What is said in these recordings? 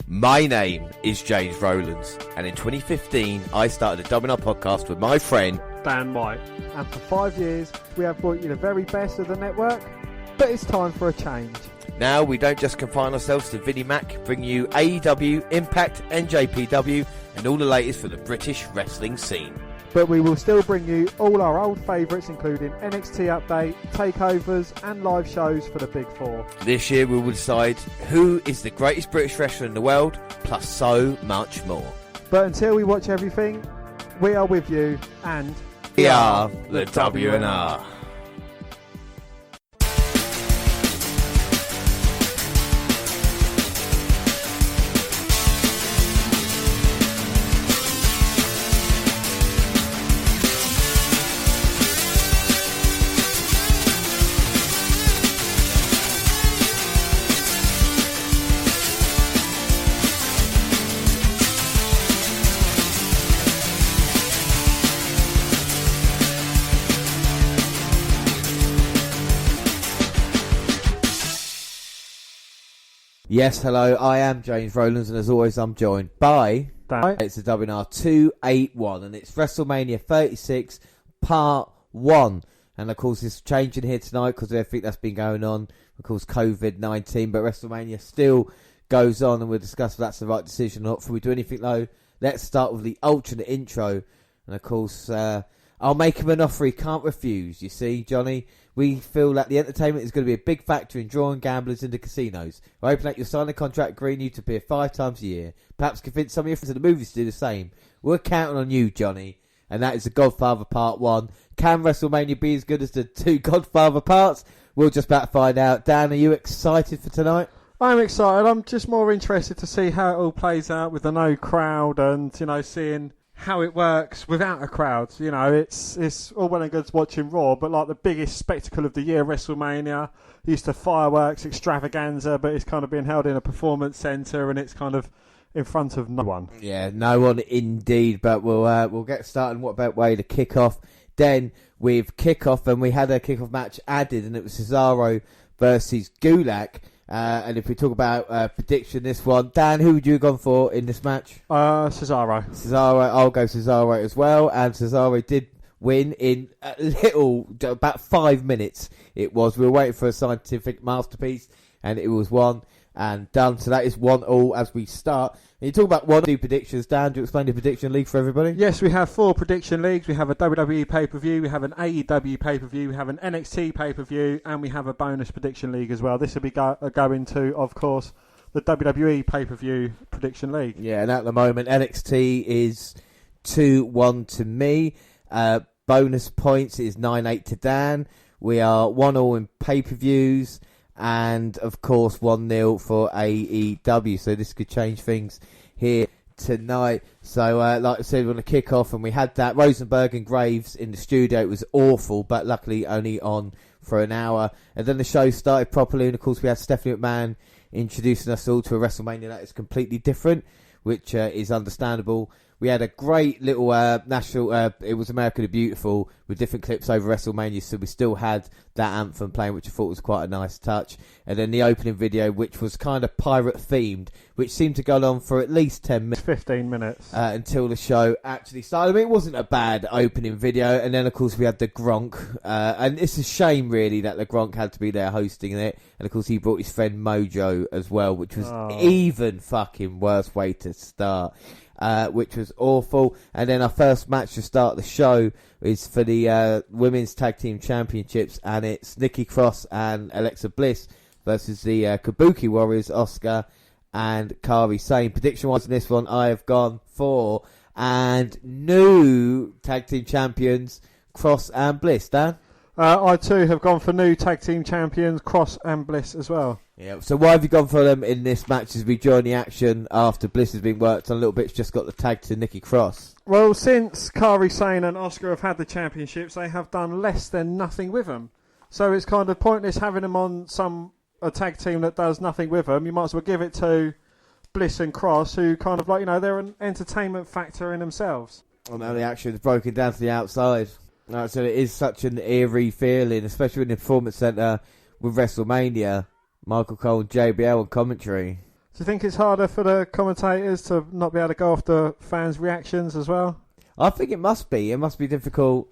My name is James Rowlands, and in 2015 I started a WNR podcast with my friend Dan White. And for 5 years we have brought you the very best of the network, but it's time for a change. Now we don't just confine ourselves to Vinnie Mac, bring you AEW, Impact, NJPW and all the latest for the British wrestling scene. But we will still bring you all our old favourites, including NXT Update, takeovers and live shows for the Big Four. This year we will decide who is the greatest British wrestler in the world, plus so much more. But until we watch everything, we are with you, and we are the WNR. Yes, hello, I am James Rowlands, and as always I'm joined by Dan. It's the WNR281, and it's Wrestlemania 36 Part 1. And of course it's changing here tonight because of everything that's been going on, of course COVID-19, but Wrestlemania still goes on, and we'll discuss if that's the right decision or not. Before we do anything though, let's start with the alternate intro. And of course, I'll make him an offer he can't refuse. You see, Johnny, we feel that the entertainment is going to be a big factor in drawing gamblers into casinos. We're hoping that you'll sign a contract agreeing you to appear 5 times a year. Perhaps convince some of your friends at the movies to do the same. We're counting on you, Johnny. And that is The Godfather Part 1. Can WrestleMania be as good as the 2 Godfather parts? We'll just about to find out. Dan, are you excited for tonight? I'm excited. I'm just more interested to see how it all plays out with the no crowd and, seeing how it works without a crowd. It's all well and good watching Raw, but like the biggest spectacle of the year, WrestleMania, used to fireworks extravaganza, but it's kind of being held in a performance centre and it's kind of in front of no one. Yeah, no one indeed, but we'll get started. What about way to kick off? Then with kickoff, and we had a kickoff match added, and it was Cesaro versus Gulak. And if we talk about prediction, this one, Dan, who would you have gone for in this match? Cesaro. I'll go Cesaro as well. And Cesaro did win in about 5 minutes. It was. We were waiting for a scientific masterpiece, and it was won and done. So that is 1-1 as we start. And you talk about 1-2 predictions. Dan, do you explain the prediction league for everybody? Yes, we have 4 prediction leagues. We have a WWE pay-per-view, we have an AEW pay-per-view, we have an NXT pay-per-view, and we have a bonus prediction league as well. This will be going to, of course, the WWE pay-per-view prediction league. Yeah, and at the moment, NXT is 2-1 to me. Bonus points is 9-8 to Dan. We are 1-1 in pay-per-views. And, of course, 1-0 for AEW. So this could change things here tonight. So, like I said, we're going to kick off. And we had that Rosenberg and Graves in the studio. It was awful, but luckily only on for an hour. And then the show started properly. And, of course, we had Stephanie McMahon introducing us all to a WrestleMania that is completely different, which is understandable. We had a great little national, it was America the Beautiful, with different clips over WrestleMania, so we still had that anthem playing, which I thought was quite a nice touch. And then the opening video, which was kind of pirate-themed, which seemed to go on for at least 10 minutes. 15 minutes. Until the show actually started. I mean, it wasn't a bad opening video. And then, of course, we had the Gronk. And it's a shame, really, that the Gronk had to be there hosting it. And, of course, he brought his friend Mojo as well, which was even fucking worse way to start. Which was awful. And then our first match to start the show is for the Women's Tag Team Championships, and it's Nikki Cross and Alexa Bliss versus the Kabuki Warriors, Asuka and Kairi Sane. Prediction-wise in this one, I have gone for and new Tag Team Champions, Cross and Bliss. Dan? I too have gone for new Tag Team Champions, Cross and Bliss as well. Yeah. So why have you gone for them in this match as we join the action after Bliss has been worked on a little bit? It's just got the tag to Nikki Cross. Well, since Kairi Sane and Asuka have had the championships, they have done less than nothing with them. So it's kind of pointless having them on a tag team that does nothing with them. You might as well give it to Bliss and Cross, who kind of they're an entertainment factor in themselves. Well, now the action is broken down to the outside. So it is such an eerie feeling, especially in the Performance Centre with WrestleMania. Michael Cole and JBL on commentary. Do you think it's harder for the commentators to not be able to go off the fans' reactions as well? I think it must be. It must be difficult.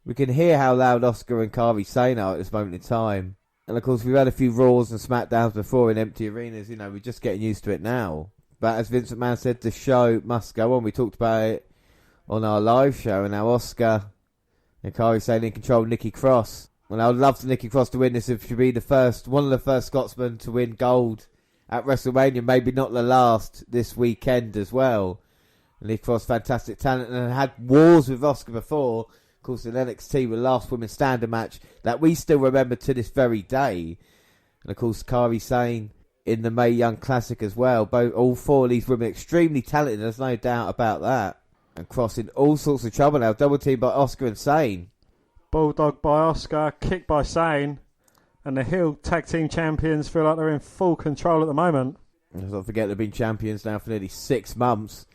We can hear how loud Asuka and Kairi Sane are at this moment in time. And of course, we've had a few Raws and SmackDowns before in empty arenas. You know, we're just getting used to it now. But as Vince McMahon said, the show must go on. We talked about it on our live show. And now Asuka and Kairi Sane in control of Nikki Cross. And I would love for Nikki Cross to win this if she be one of the first Scotsmen to win gold at WrestleMania. Maybe not the last this weekend as well. And Nikki Cross, fantastic talent, and had wars with Asuka before. Of course, in NXT, the last women's standard match that we still remember to this very day. And of course, Kairi Sane in the Mae Young Classic as well. All four of these women extremely talented, there's no doubt about that. And Cross in all sorts of trouble now, double teamed by Asuka and Sane. Bulldog by Asuka, kick by Sane, and the heel tag team champions feel like they're in full control at the moment. Let's not forget they've been champions now for nearly 6 months,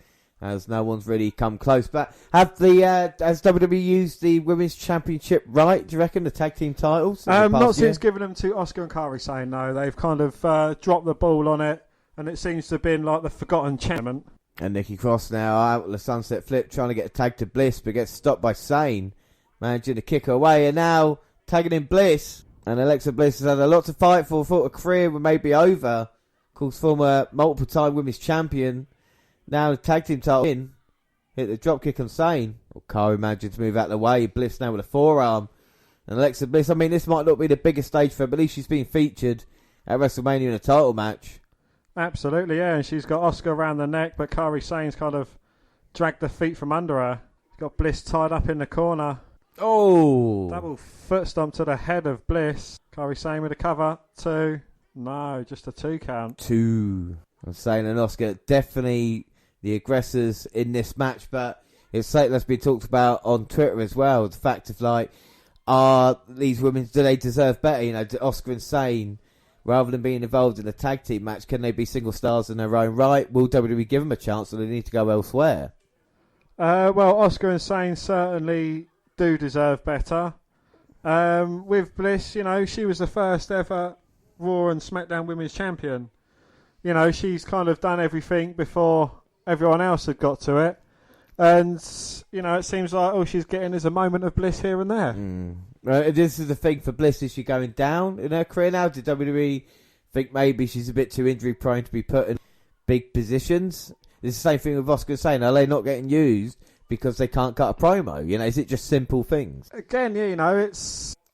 as no one's really come close. But has WWE used the Women's Championship right, do you reckon, the tag team titles? Not since giving them to Asuka and Kairi Sane, no. They've kind of dropped the ball on it, and it seems to have been like the forgotten champion. And Nikki Cross now out with the sunset flip, trying to get a tag to Bliss, but gets stopped by Sane. Managing to kick her away, and now tagging in Bliss. And Alexa Bliss has had a lot to fight for. Thought her career would maybe over. Of course, former multiple-time women's champion. Now the tag team title in. Hit the dropkick on Sane. Kairi managing to move out of the way. Bliss now with a forearm. And Alexa Bliss, I mean, this might not be the biggest stage for her, but at least she's been featured at WrestleMania in a title match. Absolutely, yeah. And she's got Asuka around the neck, but Kairi Sane's kind of dragged the feet from under her. Got Bliss tied up in the corner. Oh! Double foot stomp to the head of Bliss. Kairi Sane with a cover. 2. No, just a 2 count. 2. I'm saying and Asuka definitely the aggressors in this match, but it's something that's been talked about on Twitter as well. The fact of like, are these women, do they deserve better? You know, Asuka and Sane, rather than being involved in a tag team match, can they be single stars in their own right? Will WWE give them a chance, or do they need to go elsewhere? Well, Asuka and Sane certainly do deserve better. With Bliss, you know, she was the first ever Raw and SmackDown Women's Champion. You know, she's kind of done everything before everyone else had got to it. And, you know, it seems like all she's getting is a moment of bliss here and there. This is the thing for Bliss. Is she going down in her career now? Did WWE think maybe she's a bit too injury prone to be put in big positions? It's the same thing with Asuka saying, are they not getting used because they can't cut a promo? You know, is it just simple things? Again, yeah, you know,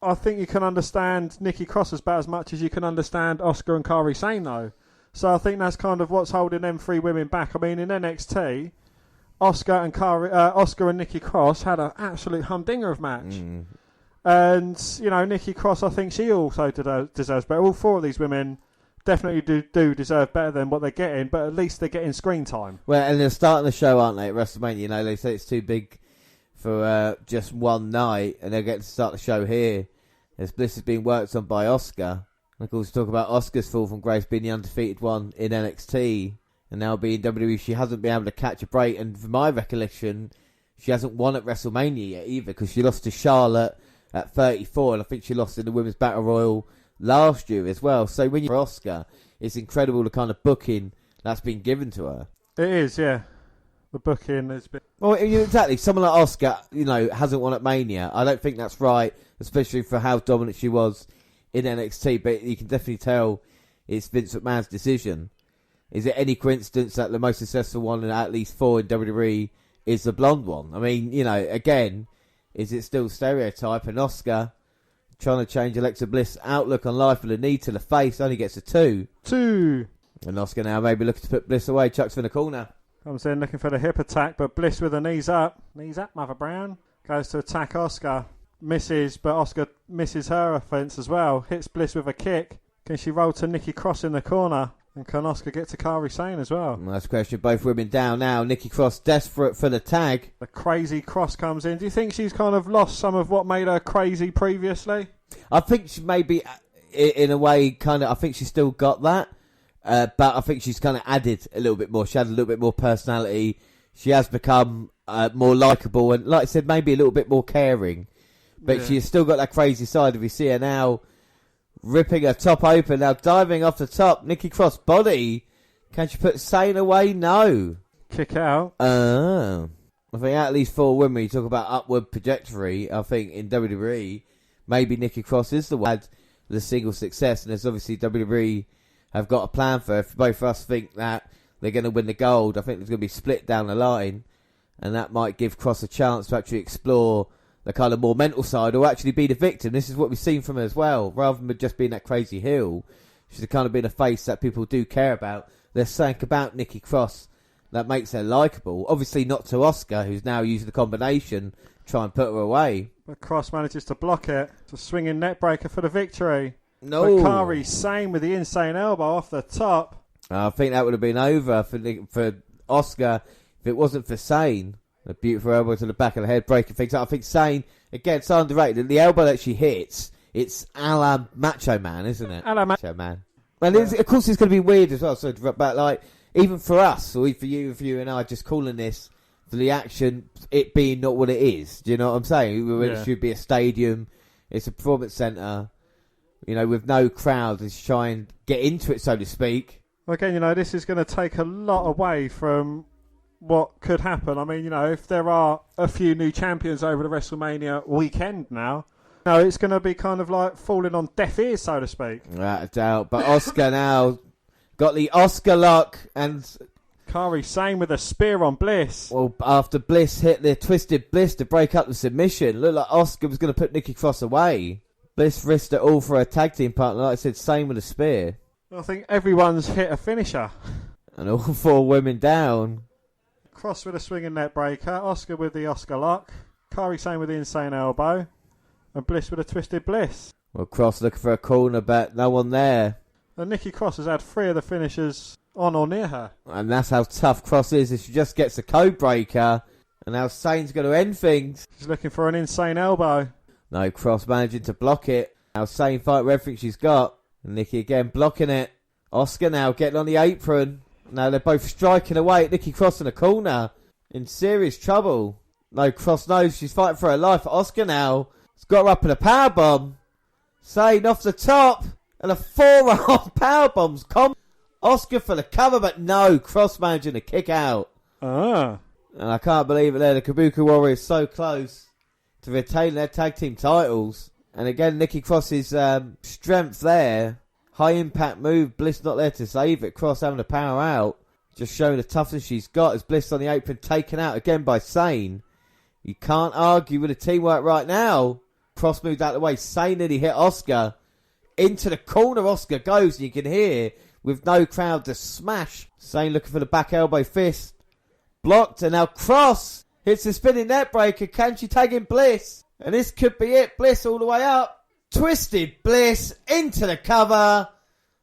I think you can understand Nikki Cross about as much as you can understand Asuka and Kairi Sane, though. So I think that's kind of what's holding them 3 women back. I mean, in NXT, Asuka and Nikki Cross had an absolute humdinger of match. And, you know, Nikki Cross, I think she also deserves better. All 4 of these women definitely do deserve better than what they're getting, but at least they're getting screen time. Well, and they're starting the show, aren't they, at WrestleMania? You know, they say it's too big for just one night, and they're getting to start the show here as Bliss is being worked on by Asuka. And of course, talk about Asuka's fall from grace being the undefeated one in NXT, and now being WWE, she hasn't been able to catch a break. And from my recollection, she hasn't won at WrestleMania yet either, because she lost to Charlotte at 34, and I think she lost in the Women's Battle Royal last year as well. So when you're Asuka, it's incredible the kind of booking that's been given to her. It is, yeah. The booking has been... Well, exactly. Someone like Asuka, you know, hasn't won at Mania. I don't think that's right, especially for how dominant she was in NXT. But you can definitely tell it's Vince McMahon's decision. Is it any coincidence that the most successful one in at least 4 in WWE is the blonde one? I mean, you know, again, is it still stereotype? And Asuka trying to change Alexa Bliss' outlook on life with a knee to the face only gets a 2. 2. And Asuka now maybe looking to put Bliss away. Chucks in the corner. Comes in looking for the hip attack, but Bliss with the knees up. Knees up, Mother Brown. Goes to attack Asuka. Misses, but Asuka misses her offense as well. Hits Bliss with a kick. Can she roll to Nikki Cross in the corner? And can Asuka get to Kairi Sane as well? That's a question. Both women down now. Nikki Cross desperate for the tag. The crazy Cross comes in. Do you think she's kind of lost some of what made her crazy previously? I think she maybe, in a way, kind of, I think she's still got that. But I think she's kind of added a little bit more. She had a little bit more personality. She has become more likeable and, like I said, maybe a little bit more caring. But she's still got that crazy side. If you see her now ripping her top open, now diving off the top, Nikki Cross body Can she put Sane away? No. Kick out. I think out of these 4 women, you talk about upward trajectory, I think in WWE, maybe Nikki Cross is the one who had the single success, and there's obviously WWE have got a plan for her. If both of us think that they're going to win the gold, I think there's going to be split down the line, and that might give Cross a chance to actually explore the kind of more mental side or actually be the victim. This is what we've seen from her as well. Rather than just being that crazy heel, she's kind of been a face that people do care about. There's something about Nikki Cross that makes her likeable. Obviously not to Asuka, who's now using the combination to try and put her away. But Cross manages to block it. It's a swinging neck breaker for the victory. No. Bakari Sane with the insane elbow off the top. I think that would have been over for Asuka if it wasn't for Sane. A beautiful elbow to the back of the head, breaking things up. I think Sane, again, so underrated. The elbow that she hits, it's a la Macho Man, isn't it? A la Macho Man. Well, of course it's going to be weird as well. So, but like, even for us, or for you and I, just calling this for the action, it being not what it is. Do you know what I'm saying? It should be a stadium. It's a performance centre. You know, with no crowd, and try and get into it, so to speak. Well, again, you know, this is going to take a lot away from what could happen. I mean, you know, if there are a few new champions over the WrestleMania weekend now, you know, it's going to be kind of like falling on deaf ears, so to speak. Without a doubt. But Asuka now got the Asuka lock, and Kari Sane with a spear on Bliss. Well, after Bliss hit the Twisted Bliss to break up the submission, looked like Asuka was going to put Nikki Cross away. Bliss risked it all for a tag team partner, like I said, Sane with a spear. I think everyone's hit a finisher. And all 4 women down. Cross with a swinging neck breaker, Asuka with the Asuka lock, Kari Sane with the insane elbow, and Bliss with a Twisted Bliss. Well, Cross looking for a corner, but no one there. And Nikki Cross has had 3 of the finishers on or near her. And that's how tough Cross is. If she just gets a code breaker, and now Sane's going to end things. She's looking for an insane elbow. No, Cross managing to block it. Now Sane fight with everything she's got. And Nikki again blocking it. Asuka now getting on the apron. Now they're both striking away at Nikki Cross in the corner. In serious trouble. No, Cross knows she's fighting for her life. Asuka now has got her up in a powerbomb. Sane off the top. And a 4-arm powerbombs come. Asuka for the cover, but no. Cross managing to kick out. And I can't believe it there. The Kabuki Warriors so close to retain their tag team titles. And again, Nikki Cross's strength there. High impact move. Bliss not there to save it. Cross having to power out. Just showing the toughness she's got as Bliss on the apron taken out again by Sane. You can't argue with the teamwork right now. Cross moved out of the way. Sane nearly hit Asuka. Into the corner Asuka goes. And you can hear with no crowd to smash. Sane looking for the back elbow fist. Blocked. And now Cross hits the spinning net breaker. Can she tag in Bliss? And this could be it. Bliss all the way up. Twisted Bliss into the cover.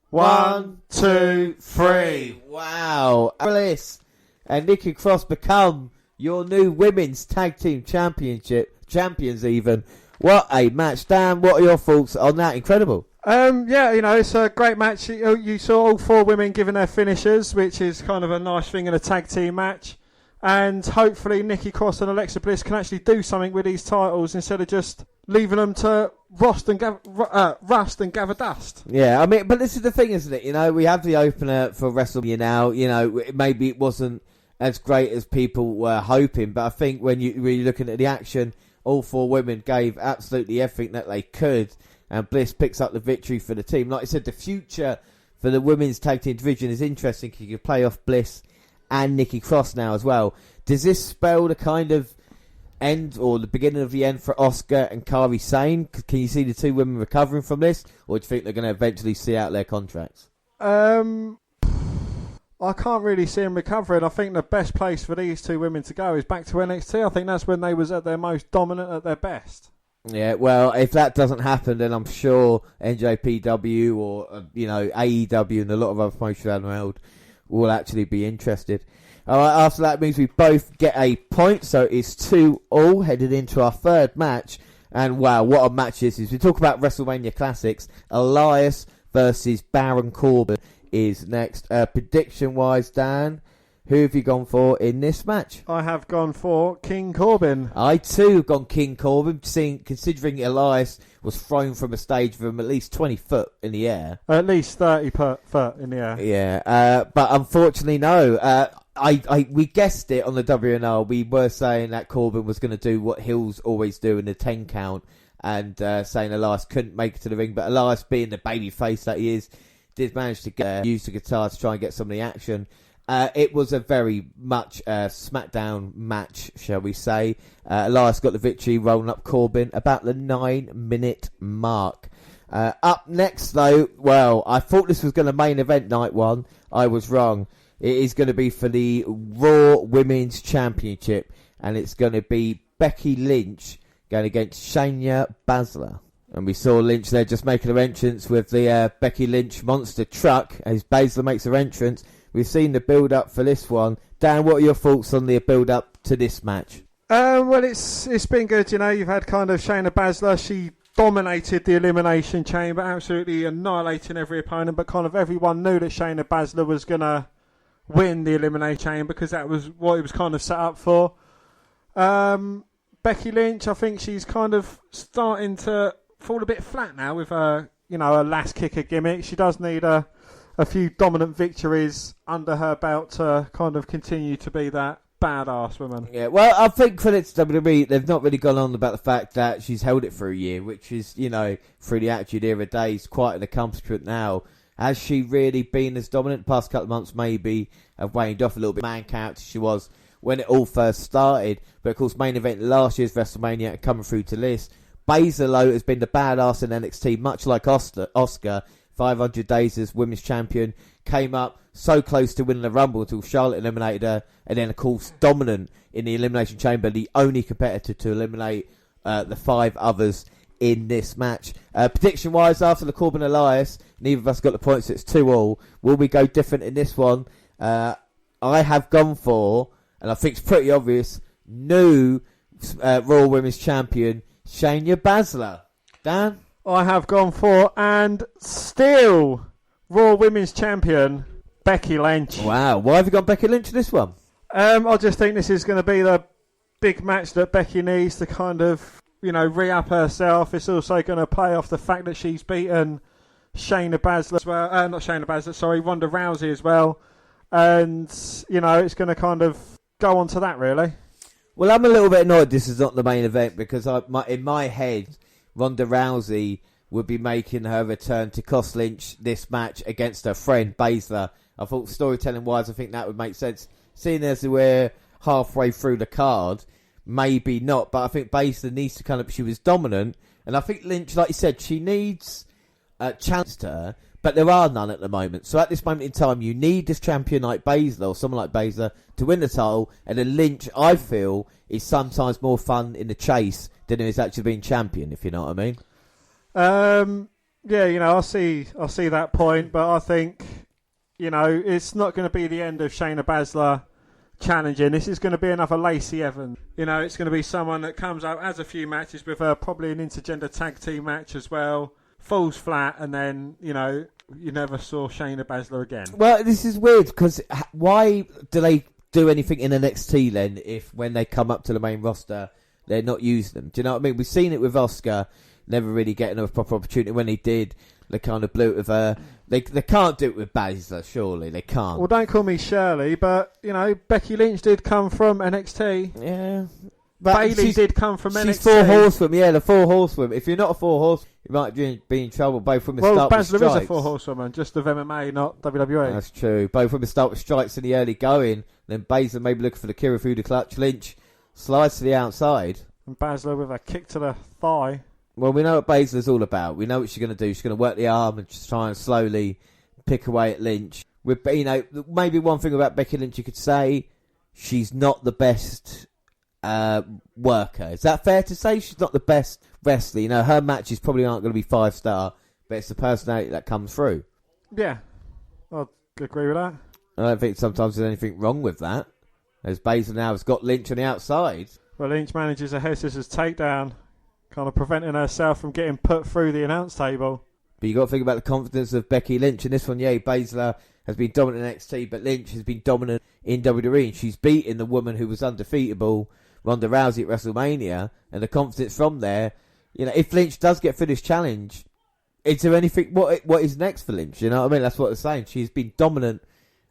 1, 2, 3. Wow. Bliss and Nikki Cross become your new women's tag team champions even. What a match. Dan, what are your thoughts on that? Incredible. Yeah, you know, it's a great match. You saw all 4 women giving their finishers, which is kind of a nice thing in a tag team match. And hopefully Nikki Cross and Alexa Bliss can actually do something with these titles instead of just leaving them to rust and gather dust. Yeah, I mean, but this is the thing, isn't it? You know, we have the opener for WrestleMania now. You know, maybe it wasn't as great as people were hoping, but I think when you're looking at the action, all 4 women gave absolutely everything that they could, and Bliss picks up the victory for the team. Like I said, the future for the women's tag team division is interesting because you can play off Bliss and Nikki Cross now as well. Does this spell the kind of end or the beginning of the end for Asuka and Kari Sane? Can you see the 2 women recovering from this, or do you think they're going to eventually see out their contracts? I can't really see them recovering. I think the best place for these 2 women to go is back to NXT. I think that's when they was at their most dominant, at their best. Yeah, well, if that doesn't happen, then I'm sure NJPW or AEW and a lot of other promotions around the world will actually be interested. Alright, after that means we both get a point, so it's 2-2 headed into our 3rd match. And wow, what a match this is. We talk about WrestleMania classics. Elias versus Baron Corbin is next. Prediction wise, Dan, Who have you gone for in this match? I have gone for King Corbin. I too have gone King Corbin, considering Elias was thrown from a stage from at least 20 foot in the air. At least 30 foot in the air. Yeah, but unfortunately, no. We guessed it on the WNR. We were saying that Corbin was going to do what Hills always do in the 10 count, and saying Elias couldn't make it to the ring. But Elias, being the baby face that he is, did manage to use the guitar to try and get some of the action. It was a very much SmackDown match, shall we say. Elias got the victory, rolling up Corbin about the 9-minute mark. Up next, though, well, I thought this was going to main event night one. I was wrong. It is going to be for the Raw Women's Championship, and it's going to be Becky Lynch going against Shayna Baszler. And we saw Lynch there just making her entrance with the Becky Lynch monster truck as Baszler makes her entrance. We've seen the build-up for this one. Dan, what are your thoughts on the build-up to this match? Well, it's been good. You know, you've had kind of Shayna Baszler. She dominated the Elimination Chamber, absolutely annihilating every opponent. But kind of everyone knew that Shayna Baszler was going to win the Elimination Chamber because that was what it was kind of set up for. Becky Lynch, I think she's kind of starting to fall a bit flat now with her, her last kicker gimmick. She does need a few dominant victories under her belt to kind of continue to be that badass woman. Yeah, well, I think credit to WWE, they've not really gone on about the fact that she's held it for a year, which is, through the Attitude Era days, quite an accomplishment now. Has she really been as dominant? The past couple of months maybe have waned off a little bit. Man character she was when it all first started. But of course, main event last year's WrestleMania coming through to this. Baszler has been the badass in NXT, much like Oscar 500 days as women's champion, came up so close to winning the Rumble until Charlotte eliminated her, and then of course dominant in the Elimination Chamber, the only competitor to eliminate the 5 others in this match. Prediction wise, after the Corbin Elias, neither of us got the points, so it's 2-2. Will we go different in this one? I have gone for, and I think it's pretty obvious, new Raw Women's Champion Shayna Baszler. Dan? I have gone for, and still, Raw Women's Champion, Becky Lynch. Wow, why have you got Becky Lynch in this one? I just think this is going to be the big match that Becky needs to kind of, re-up herself. It's also going to play off the fact that she's beaten Shayna Baszler as well. Not Shayna Baszler, sorry, Ronda Rousey as well. And, it's going to kind of go on to that, really. Well, I'm a little bit annoyed this is not the main event because in my head, Ronda Rousey would be making her return to cost Lynch this match against her friend Baszler. I thought storytelling-wise, I think that would make sense. Seeing as we're halfway through the card, maybe not. But I think Baszler needs to she was dominant. And I think Lynch, like you said, she needs a chance to her. But there are none at the moment. So at this moment in time, you need this champion like Baszler or someone like Baszler to win the title. And then Lynch, I feel, is sometimes more fun in the chase than it is actually being champion, if you know what I mean. Yeah, I see that point. But I think, it's not going to be the end of Shayna Baszler challenging. This is going to be another Lacey Evans. It's going to be someone that comes out, has a few matches with her, probably an intergender tag team match as well. Falls flat, and then, you never saw Shayna Baszler again. Well, this is weird, because why do they do anything in NXT then if when they come up to the main roster, they're not using them? Do you know what I mean? We've seen it with Oscar, never really getting a proper opportunity. When he did, they kind of blew it with her. They can't do it with Baszler, surely. They can't. Well, don't call me Shirley, but, Becky Lynch did come from NXT. Yeah. But Bayley did come from NXT. She's 4 horsewomen, yeah, the 4 horsewomen. If you're not a 4 horsewoman, you might be in trouble both from the start with strikes. Well, Baszler is a 4 horsewoman, just of MMA, not WWE. That's true. Both from the start with strikes in the early going, then Baszler maybe looking for the Kirifuda clutch. Lynch slides to the outside. And Baszler with a kick to the thigh. Well, we know what Baszler's all about. We know what she's going to do. She's going to work the arm and just try and slowly pick away at Lynch. Maybe one thing about Becky Lynch you could say, she's not the best worker. Is that fair to say? She's not the best wrestler. Her matches probably aren't going to be 5-star, but it's the personality that comes through. Yeah, I'd agree with that. I don't think sometimes there's anything wrong with that. As Baszler now has got Lynch on the outside. Well, Lynch manages a head scissors takedown, kind of preventing herself from getting put through the announce table. But you got to think about the confidence of Becky Lynch in this one. Yeah, Baszler has been dominant in NXT, but Lynch has been dominant in WWE, and she's beaten the woman who was undefeatable, Ronda Rousey, at WrestleMania, and the confidence from there. You know, if Lynch does get through this challenge, is there anything? What is next for Lynch? You know what I mean? That's what they're saying. She's been dominant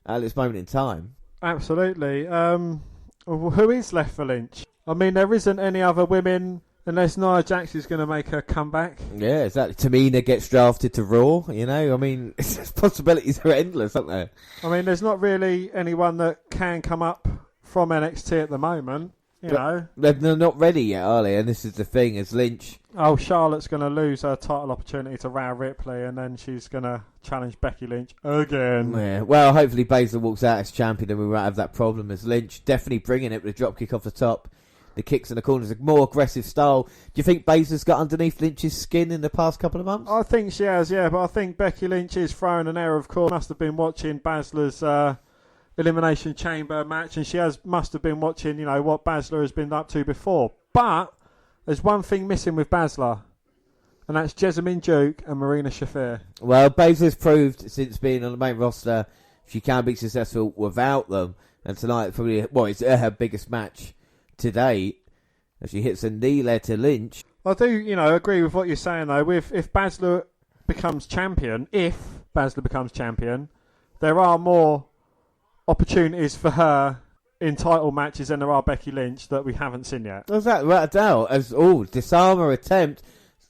at this moment in time. Absolutely. Who is left for Lynch? I mean, there isn't any other women unless Nia Jax is going to make her comeback. Yeah, exactly. Tamina gets drafted to Raw. You know, I mean, possibilities are endless, aren't there? I mean, there's not really anyone that can come up from NXT at the moment. You know, they're not ready yet, are they? And this is the thing, as Lynch. Oh, Charlotte's going to lose her title opportunity to Rhea Ripley, and then she's going to challenge Becky Lynch again. Yeah. Well, hopefully Baszler walks out as champion, and we won't have that problem. As Lynch definitely bringing it with a drop kick off the top, the kicks in the corners, a more aggressive style. Do you think Baszler's got underneath Lynch's skin in the past couple of months? I think she has, yeah, but I think Becky Lynch is throwing an air of course. Must have been watching Baszler's Elimination Chamber match, and she must have been watching, you know, what Baszler has been up to before. But there's one thing missing with Baszler, and that's Jessamine Duke and Marina Shafir. Well, Baszler's proved since being on the main roster she can be successful without them, and tonight probably, well, it's her biggest match to date as she hits a knee there to Lynch. I do, you know, agree with what you're saying though. If Baszler becomes champion, there are more opportunities for her in title matches than there are Becky Lynch that we haven't seen yet. Was that without a doubt? As disarmer attempt,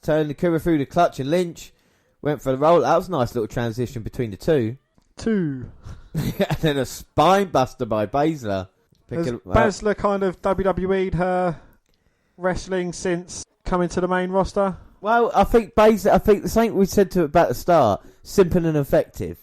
turn the Kura through the clutch, and Lynch went for the roll. That was a nice little transition between the two. And then a spine buster by Baszler. Has Baszler kind of WWE'd her wrestling since coming to the main roster? Well, I think the same we said to about the start, simple and effective.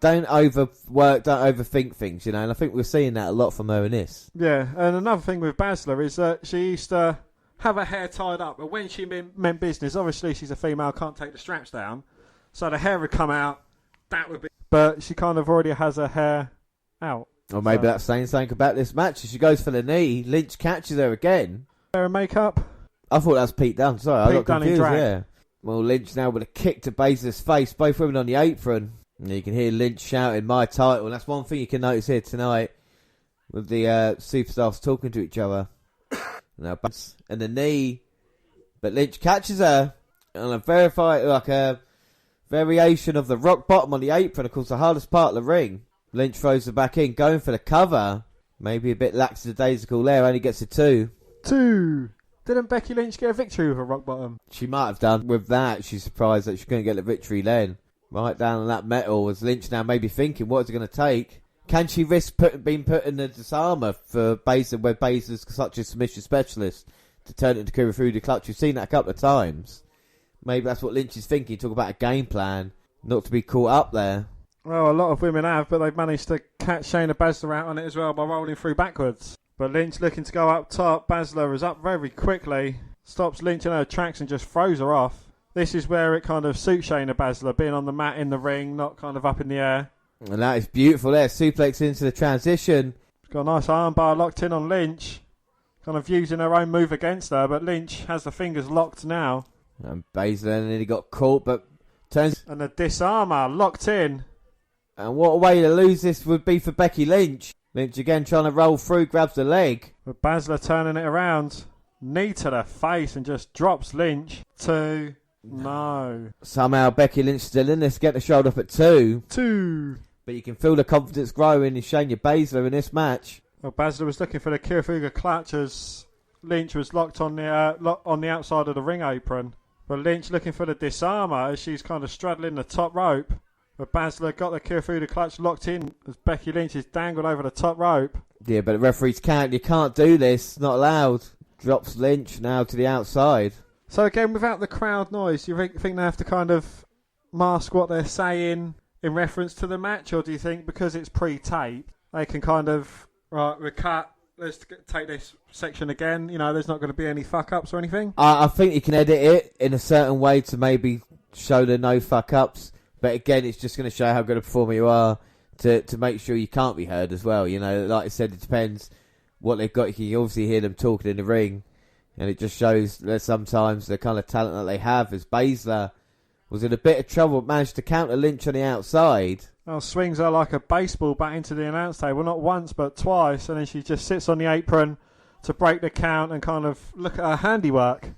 Don't overwork, don't overthink things, you know, and I think we're seeing that a lot from her in this. Yeah, and another thing with Baszler is that she used to have her hair tied up, but when she meant business, obviously she's a female, can't take the straps down, so the hair would come out, that would be... But she kind of already has her hair out. Or maybe that's saying something about this match. As she goes for the knee, Lynch catches her again. Hair and makeup? I thought that was Pete Dunne, sorry, I got confused, drag. yeah. Well, Lynch now with a kick to Baszler's face, both women on the apron. And you can hear Lynch shouting, "My title." And that's one thing you can notice here tonight with the superstars talking to each other. And the knee, but Lynch catches her on a variation of the rock bottom on the apron. Of course, the hardest part of the ring. Lynch throws her back in, going for the cover. Maybe a bit lackadaisical there. Only gets a 2. Didn't Becky Lynch get a victory with a rock bottom? She might have done. With that, she's surprised that she couldn't get the victory then. Right down on that metal, as Lynch now maybe thinking, what is it going to take? Can she risk being put in the disarmer for Baszler, where Baszler's such a submission specialist, to turn it into Kura through the clutch? We've seen that a couple of times. Maybe that's what Lynch is thinking. Talk about a game plan, not to be caught up there. Well, a lot of women have, but they've managed to catch Shayna Baszler out on it as well by rolling through backwards. But Lynch looking to go up top. Baszler is up very quickly, stops Lynch in her tracks and just throws her off. This is where it kind of suits Shayna Baszler, being on the mat in the ring, not kind of up in the air. And that is beautiful there. Suplex into the transition. She's got a nice armbar locked in on Lynch. Kind of using her own move against her, but Lynch has the fingers locked now. And Baszler nearly got caught, but turns... And the disarmer locked in. And what a way to lose this would be for Becky Lynch. Lynch again trying to roll through, grabs the leg. But Baszler turning it around. Knee to the face and just drops Lynch to... No. Somehow Becky Lynch still in this, get the shoulder up at 2. But you can feel the confidence growing in Shayna Baszler in this match. Well, Baszler was looking for the Kirifuda clutch as Lynch was locked on the outside of the ring apron. But Lynch looking for the disarmer as she's kind of straddling the top rope. But Baszler got the Kirifuda clutch locked in as Becky Lynch is dangled over the top rope. Yeah, but the referees can't. You can't do this. Not allowed. Drops Lynch now to the outside. So again, without the crowd noise, do you think they have to kind of mask what they're saying in reference to the match? Or do you think because it's pre-taped, they can kind of, right, we cut, let's take this section again, you know, there's not going to be any fuck-ups or anything? I think you can edit it in a certain way to maybe show the no fuck-ups. But again, it's just going to show how good a performer you are to make sure you can't be heard as well. You know, like I said, it depends what they've got. You can obviously hear them talking in the ring. And it just shows that sometimes the kind of talent that they have. As Baszler was in a bit of trouble, managed to counter Lynch on the outside. Well, swings her like a baseball bat into the announce table, not once but twice, and then she just sits on the apron to break the count and kind of look at her handiwork.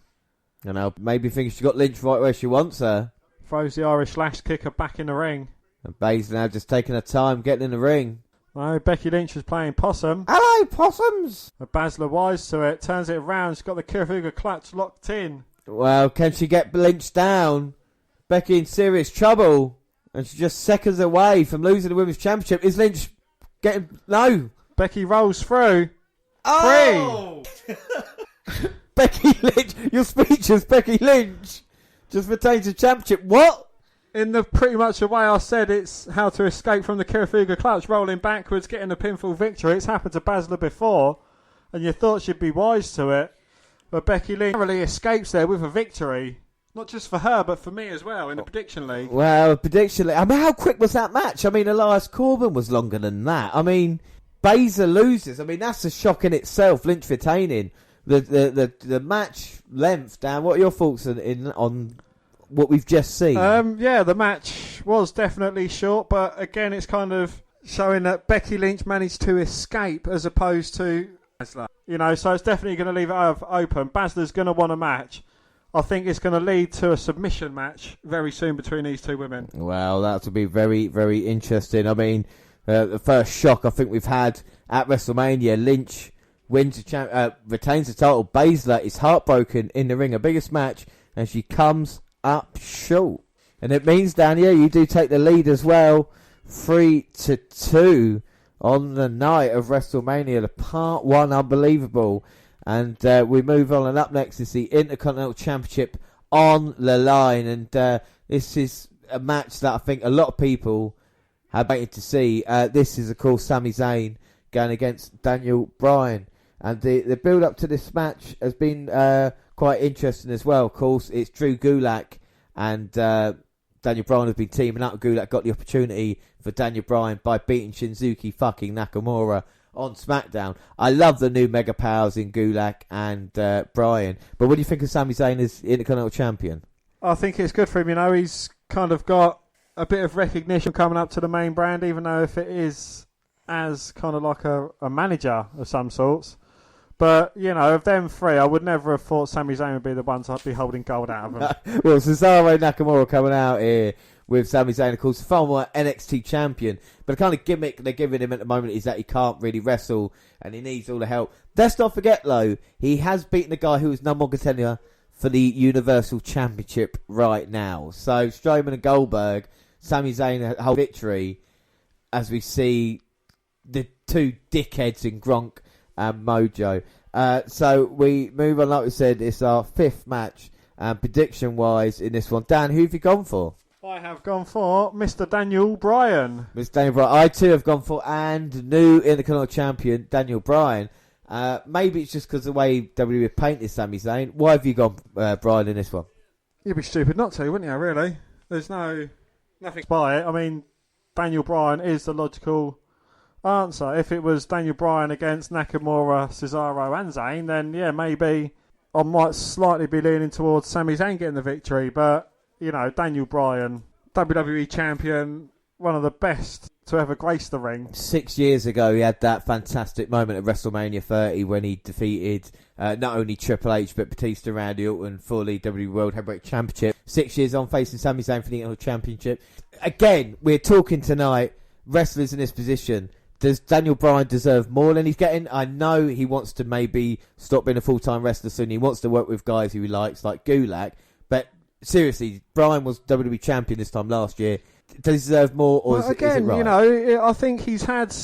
You know, maybe thinks she got Lynch right where she wants her. Throws the Irish lash kicker back in the ring. And Baszler now just taking her time getting in the ring. No, Becky Lynch is playing possum. Hello, possums! But Baszler wise to it, turns it around. She's got the Kirifuda clutch locked in. Well, can she get Lynch down? Becky in serious trouble. And she's just seconds away from losing the Women's Championship. Is Lynch getting... No. Becky rolls through. Oh! Becky Lynch. Your speeches, Becky Lynch. Just retains the championship. What? In the pretty much the way I said, it's how to escape from the Kirifuda clutch, rolling backwards, getting a pinfall victory. It's happened to Baszler before, and you thought she'd be wise to it. But Becky Lynch narrowly escapes there with a victory. Not just for her, but for me as well, in the prediction league. Well, prediction league. I mean, how quick was that match? I mean, Elias Corbin was longer than that. I mean, Baszler loses. I mean, that's a shock in itself, Lynch retaining. The match length, Dan, what are your thoughts on what we've just seen? Yeah, the match was definitely short, but again, it's kind of showing that Becky Lynch managed to escape as opposed to Baszler. You know, so it's definitely going to leave it open. Baszler's going to want a match. I think it's going to lead to a submission match very soon between these two women. Well, that will be very, very interesting. I mean, the first shock I think we've had at WrestleMania, Lynch wins retains the title. Baszler is heartbroken in the ring, her biggest match, and she comes up short. And it means, Daniel, you do take the lead as well, 3-2 on the night of WrestleMania, the part one, unbelievable. And we move on, and up next is the Intercontinental Championship on the line. And this is a match that I think a lot of people have waited to see. This is, of course, Sami Zayn going against Daniel Bryan. And the build-up to this match has been quite interesting as well. Of course, it's Drew Gulak and Daniel Bryan have been teaming up. Gulak got the opportunity for Daniel Bryan by beating Shinsuke fucking Nakamura on SmackDown. I love the new mega powers in Gulak and Bryan. But what do you think of Sami Zayn as Intercontinental Champion? I think it's good for him. You know, he's kind of got a bit of recognition coming up to the main brand, even though if it is as kind of like a manager of some sorts. But, you know, of them three, I would never have thought Sami Zayn would be the one to be holding gold out of them. Well, Cesaro Nakamura coming out here with Sami Zayn, of course, former NXT champion. But the kind of gimmick they're giving him at the moment is that he can't really wrestle and he needs all the help. Let's not forget, though, he has beaten the guy who is number one contender for the Universal Championship right now. So, Strowman and Goldberg, Sami Zayn hold victory as we see the two dickheads in Gronk and Mojo. So we move on, like we said, it's our fifth match. Prediction-wise in this one. Dan, who have you gone for? I have gone for Mr. Daniel Bryan. Mr. Daniel Bryan. I too have gone for, and new Intercontinental Champion, Daniel Bryan. Maybe it's just because the way WWE painted Sami Zayn. Why have you gone Bryan in this one? You'd be stupid not to, wouldn't you, really? There's nothing by it. I mean, Daniel Bryan is the logical answer. If it was Daniel Bryan against Nakamura, Cesaro and Zayn, then yeah, maybe I might slightly be leaning towards Sami Zayn getting the victory. But, you know, Daniel Bryan, WWE champion, one of the best to ever grace the ring. 6 years ago, he had that fantastic moment at WrestleMania 30 when he defeated not only Triple H but Batista, Randy Orton for the WWE World Heavyweight Championship. 6 years on, facing Sami Zayn for the Intercontinental Championship. Again, we're talking tonight, wrestlers in this position. Does Daniel Bryan deserve more than he's getting? I know he wants to maybe stop being a full-time wrestler soon. He wants to work with guys who he likes, like Gulak. But seriously, Bryan was WWE champion this time last year. Does he deserve more, or is it right? You know, I think he's had...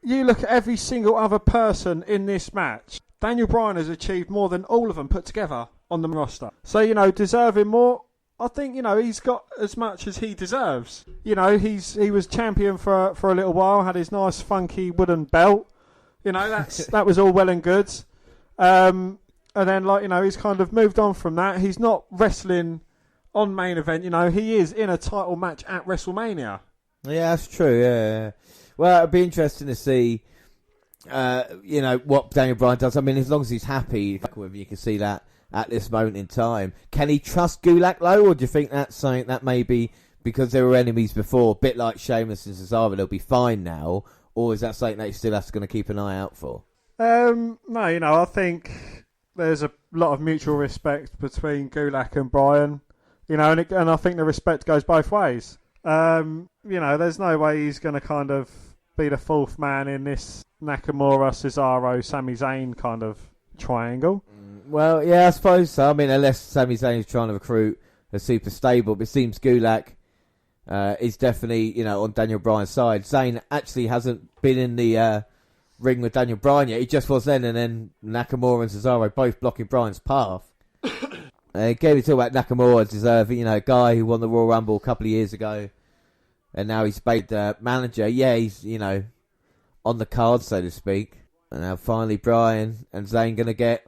You look at every single other person in this match. Daniel Bryan has achieved more than all of them put together on the roster. So, you know, deserving more... I think, you know, he's got as much as he deserves. You know, he was champion for a little while, had his nice funky wooden belt. You know, that was all well and good. And then, like, you know, he's kind of moved on from that. He's not wrestling on main event. You know, he is in a title match at WrestleMania. Yeah, that's true, yeah. Well, it'd be interesting to see, you know, what Daniel Bryan does. I mean, as long as he's happy, you can see that at this moment in time. Can he trust Gulak, though, or do you think that's something that maybe because they were enemies before, a bit like Sheamus and Cesaro, they'll be fine now? Or is that something that you still have to keep an eye out for? No, I think there's a lot of mutual respect between Gulak and Bryan, and I think the respect goes both ways. There's no way he's going to kind of be the fourth man in this Nakamura, Cesaro, Sami Zayn kind of triangle. Well, yeah, I suppose so. I mean, unless Sami Zayn is trying to recruit a super stable, but it seems Gulak is definitely, on Daniel Bryan's side. Zayn actually hasn't been in the ring with Daniel Bryan yet. He just was then, and then Nakamura and Cesaro both blocking Bryan's path. Again, we talk about Nakamura deserving, a guy who won the Royal Rumble a couple of years ago, and now he's made the manager. Yeah, he's, on the card, so to speak. And now finally Bryan and Zayn gonna get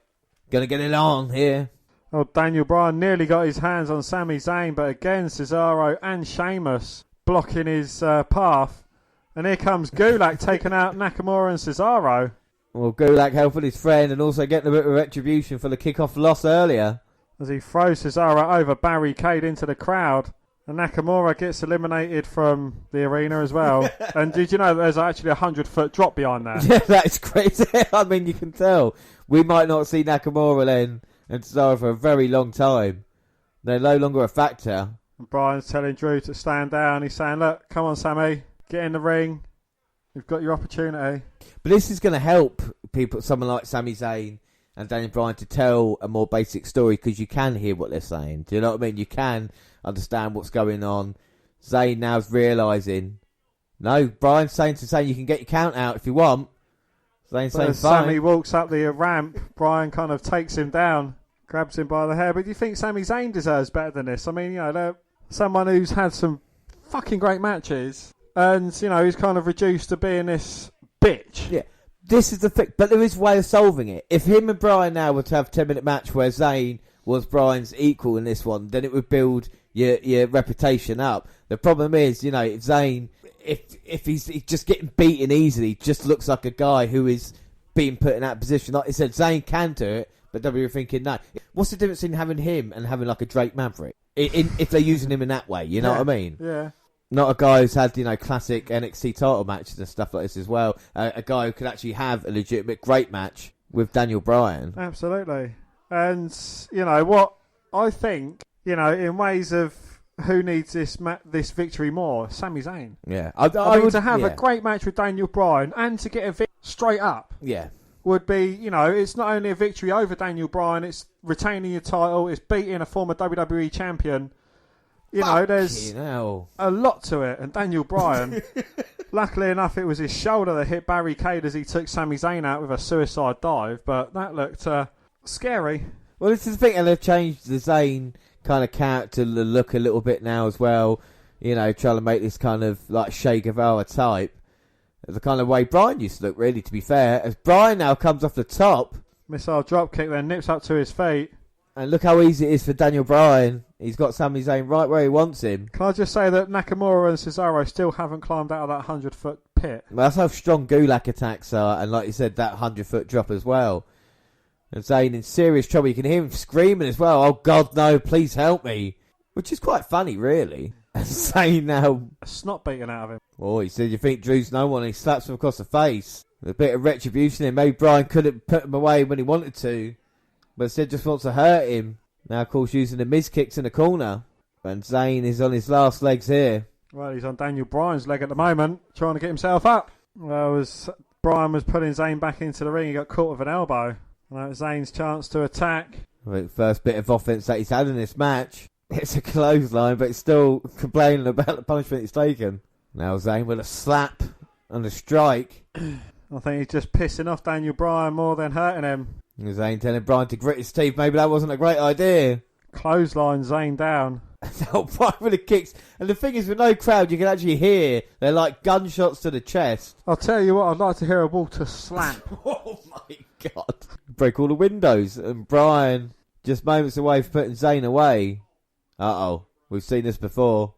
it on here. Oh, Daniel Bryan nearly got his hands on Sami Zayn, but again, Cesaro and Sheamus blocking his path. And here comes Gulak taking out Nakamura and Cesaro. Well, Gulak helping his friend and also getting a bit of retribution for the kickoff loss earlier. As he throws Cesaro over barricade into the crowd. And Nakamura gets eliminated from the arena as well. And did you know that there's actually a 100-foot drop behind that? Yeah, that's crazy. I mean, you can tell. We might not see Nakamura then and Cesaro for a very long time. They're no longer a factor. And Bryan's telling Drew to stand down. He's saying, look, come on, Sammy. Get in the ring. You've got your opportunity. But this is going to help people, someone like Sami Zayn and Daniel Bryan, to tell a more basic story, because you can hear what they're saying. Do you know what I mean? You can understand what's going on. Zayn now's realising, no, Bryan's saying to Zayn, you can get your count out if you want. Zayn's saying, fine. Sammy walks up the ramp, Bryan kind of takes him down, grabs him by the hair. But do you think Sami Zayn deserves better than this? I mean, they're someone who's had some fucking great matches, and, he's kind of reduced to being this bitch. Yeah. This is the thing, but there is a way of solving it. If him and Bryan now were to have a 10-minute match where Zayn was Bryan's equal in this one, then it would build your reputation up. The problem is, if Zayn, if he's just getting beaten easily, just looks like a guy who is being put in that position. Like I said, Zayn can do it, but W are thinking, no. What's the difference in having him and having like a Drake Maverick? If they're using him in that way, you know what I mean? Yeah. Not a guy who's had, classic NXT title matches and stuff like this as well. A guy who could actually have a legitimate great match with Daniel Bryan. Absolutely. And, what I think, in ways of who needs this victory more, Sami Zayn. Yeah. I would to have a great match with Daniel Bryan and to get a victory straight up. Yeah. Would be, it's not only a victory over Daniel Bryan, it's retaining your title, it's beating a former WWE champion. There's a lot to it. And Daniel Bryan, luckily enough, it was his shoulder that hit barricade as he took Sami Zayn out with a suicide dive. But that looked scary. Well, this is the thing, and they've changed the Zayn kind of character look a little bit now as well. Trying to make this kind of like Che Guevara type. The kind of way Bryan used to look, really, to be fair. As Bryan now comes off the top. Missile dropkick then nips up to his feet. And look how easy it is for Daniel Bryan. He's got Sami Zayn right where he wants him. Can I just say that Nakamura and Cesaro still haven't climbed out of that 100-foot pit? Well, that's how strong Gulak attacks are. And like you said, that 100-foot drop as well. And Zayn in serious trouble. You can hear him screaming as well. Oh, God, no, please help me. Which is quite funny, really. And Zayn now... A snot beating out of him. Oh, he said, you think Drew's no one? And he slaps him across the face. A bit of retribution there. Maybe Bryan couldn't put him away when he wanted to. But instead just wants to hurt him. Now, of course, using the Miz kicks in the corner. And Zayn is on his last legs here. Well, he's on Daniel Bryan's leg at the moment, trying to get himself up. Well, as Bryan was putting Zayn back into the ring, he got caught with an elbow. And that was Zayn's chance to attack. I think first bit of offense that he's had in this match. It's a clothesline, but he's still complaining about the punishment he's taken. Now Zayn with a slap and a strike. I think he's just pissing off Daniel Bryan more than hurting him. Zayn telling Bryan to grit his teeth. Maybe that wasn't a great idea. Clothesline Zayn down. Bryan with the kicks. And the thing is, with no crowd, you can actually hear they're like gunshots to the chest. I'll tell you what, I'd like to hear a Walter slap. Oh my God. Break all the windows. And Bryan just moments away from putting Zayn away. Uh-oh. We've seen this before.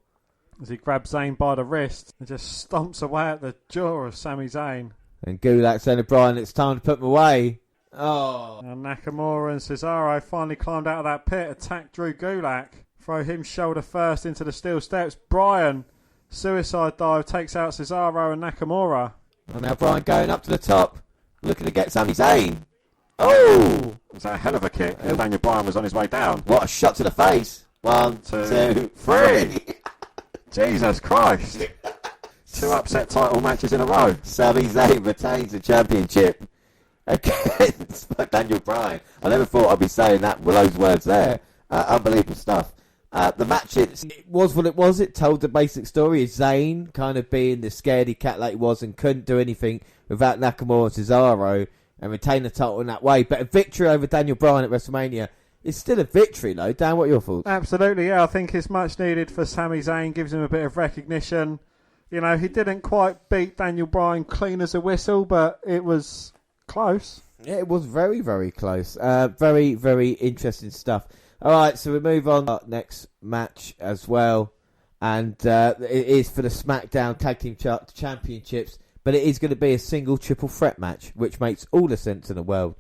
As he grabs Zayn by the wrist and just stomps away at the jaw of Sami Zayn. And Gulak saying to Bryan, it's time to put him away. Oh. And Nakamura and Cesaro finally climbed out of that pit, attacked Drew Gulak. Throw him shoulder first into the steel steps. Bryan, suicide dive, takes out Cesaro and Nakamura. And now Bryan going up to the top, looking to get Sami Zayn. Oh! It's a hell of a kick. Daniel Bryan was on his way down. What a shot to the face. 1, 2, 3. Jesus Christ. 2 upset title matches in a row. Sami Zayn retains the championship against Daniel Bryan. I never thought I'd be saying that with those words there. Unbelievable stuff. The match, it was what it was. It told the basic story of Zayn kind of being the scaredy cat like he was and couldn't do anything without Nakamura and Cesaro and retain the title in that way. But a victory over Daniel Bryan at WrestleMania is still a victory, though. Dan, what are your thoughts? Absolutely, yeah. I think it's much needed for Sami Zayn. Gives him a bit of recognition. You know, he didn't quite beat Daniel Bryan clean as a whistle, but it was close. Yeah, it was very, very close. Very, very interesting stuff. All right, so we move on to our next match as well. And it is for the SmackDown Tag Team Championships. But it is going to be a single triple threat match, which makes all the sense in the world.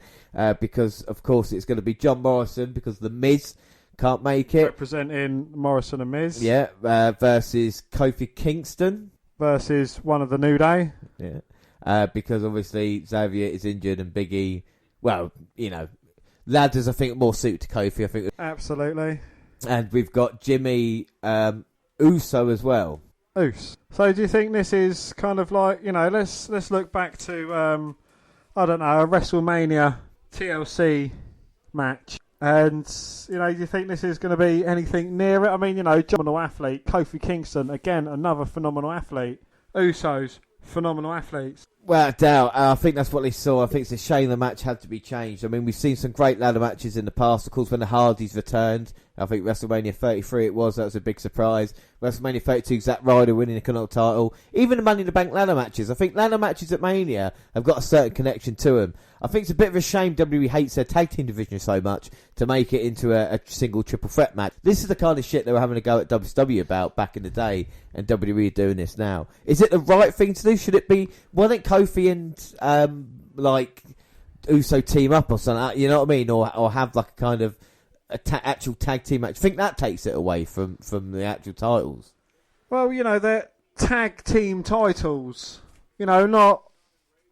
Because, of course, it's going to be John Morrison, because The Miz can't make it. Representing Morrison and Miz. Yeah, versus Kofi Kingston. Versus one of the New Day. Yeah. Because, obviously, Xavier is injured and Big E, well, you know, ladders, I think, more suited to Kofi, I think. Absolutely. And we've got Jimmy Uso as well. So do you think this is kind of like, you know, let's look back to, I don't know, a WrestleMania TLC match. And, you know, do you think this is going to be anything near it? I mean, you know, phenomenal athlete. Kofi Kingston, again, another phenomenal athlete. Usos, phenomenal athletes. Well, doubt. I think that's what they saw. I think it's a shame the match had to be changed. I mean, we've seen some great ladder matches in the past. Of course, when the Hardys returned, I think WrestleMania 33 it was. That was a big surprise. WrestleMania 32, Zack Ryder winning the Continental title. Even the Money in the Bank ladder matches. I think ladder matches at Mania have got a certain connection to them. I think it's a bit of a shame WWE hates their tag team division so much to make it into a single triple threat match. This is the kind of shit they were having a go at WCW about back in the day, and WWE are doing this now. Is it the right thing to do? Should it be... Why don't Kofi and Uso team up or something? You know what I mean? Or have like a kind of actual tag team match. I think that takes it away from the actual titles. Well, you know, they're tag team titles. You know, not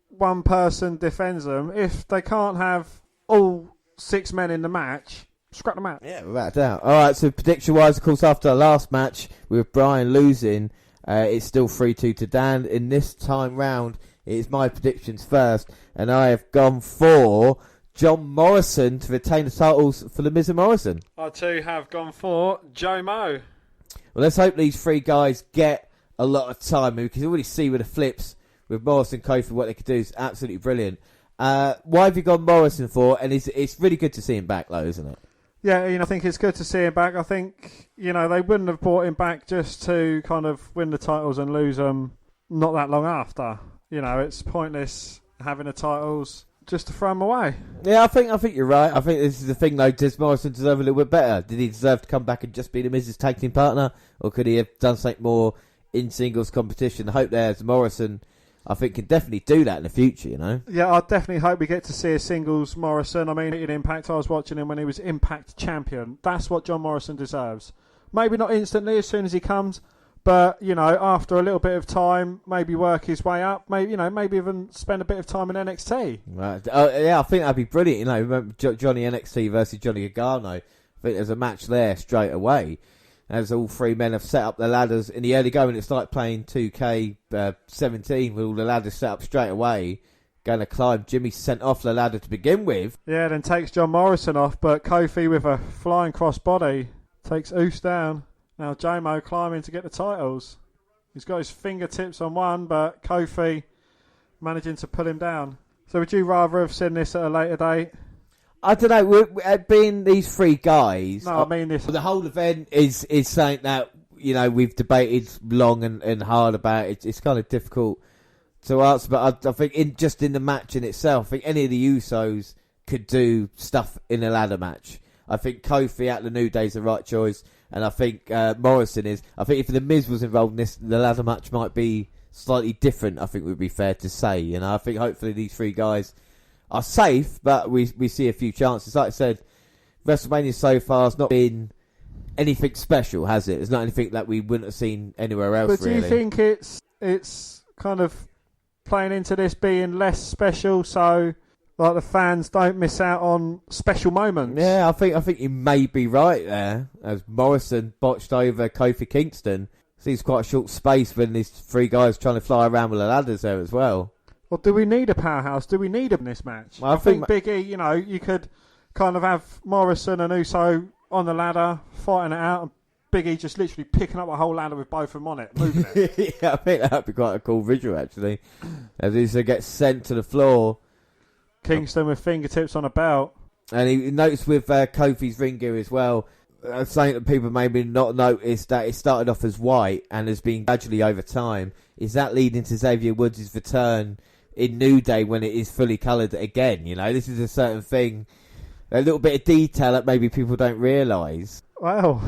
one person defends them. If they can't have all 6 men in the match, scrap the match. Yeah, without a doubt. All right, so prediction-wise, of course, after the last match with Bryan losing, it's still 3-2 to Dan. In this time round, it's my predictions first, and I have gone for John Morrison to retain the titles for The Miz and Morrison. I too have gone for Joe Mo. Well, let's hope these three guys get a lot of time. We can already see with the flips with Morrison and Kofi what they could do is absolutely brilliant. Why have you gone Morrison for? And it's really good to see him back, though, isn't it? Yeah, you know, I think it's good to see him back. I think, you know, they wouldn't have brought him back just to kind of win the titles and lose them not that long after. You know, it's pointless having the titles just to throw them away. Yeah, I think you're right. I think this is the thing, though. Does Morrison deserve a little bit better? Did he deserve to come back and just be the Miz's tag team partner? Or could he have done something more in singles competition? The hope there's Morrison, I think, can definitely do that in the future, you know? Yeah, I definitely hope we get to see a singles Morrison. I mean, in Impact, I was watching him when he was Impact champion. That's what John Morrison deserves. Maybe not instantly as soon as he comes, but, you know, after a little bit of time, maybe work his way up. Maybe, you know, maybe even spend a bit of time in NXT. Right. Yeah, I think that'd be brilliant. You know, remember Johnny NXT versus Johnny Gargano. I think there's a match there straight away. As all three men have set up the ladders in the early going, it's like playing 2K17 with all the ladders set up straight away. Going to climb. Jimmy sent off the ladder to begin with. Yeah, then takes John Morrison off, but Kofi with a flying crossbody takes Uso down. Now J-Mo climbing to get the titles. He's got his fingertips on one, but Kofi managing to pull him down. So would you rather have seen this at a later date? I don't know. Being these three guys... No, I mean this... The whole event is something that, you know, we've debated long and hard about. It's kind of difficult to answer, but I think in the match in itself, I think any of the Usos could do stuff in a ladder match. I think Kofi at the New Day is the right choice, and I think Morrison is. I think if The Miz was involved in this, the ladder match might be slightly different, I think would be fair to say. You know, I think hopefully these three guys are safe, but we see a few chances. Like I said, WrestleMania so far has not been anything special, has it? It's not anything that we wouldn't have seen anywhere else. But do you think it's kind of playing into this being less special, so like the fans don't miss out on special moments? Yeah, I think you may be right there. As Morrison botched over Kofi Kingston, seems quite a short space when these three guys trying to fly around with the ladders there as well. Well, do we need a powerhouse? Do we need him in this match? Well, I think Big E, you could kind of have Morrison and Uso on the ladder fighting it out, and Big E just literally picking up a whole ladder with both of them on it, moving it. Yeah, I think that would be quite a cool visual, actually. As Uso gets sent to the floor. Kingston with fingertips on a belt. And he noticed with Kofi's ring gear as well, something that people maybe not noticed, that it started off as white and has been gradually over time. Is that leading to Xavier Woods' return in New Day when it is fully coloured again? This is a certain thing, a little bit of detail that maybe people don't realise. Well,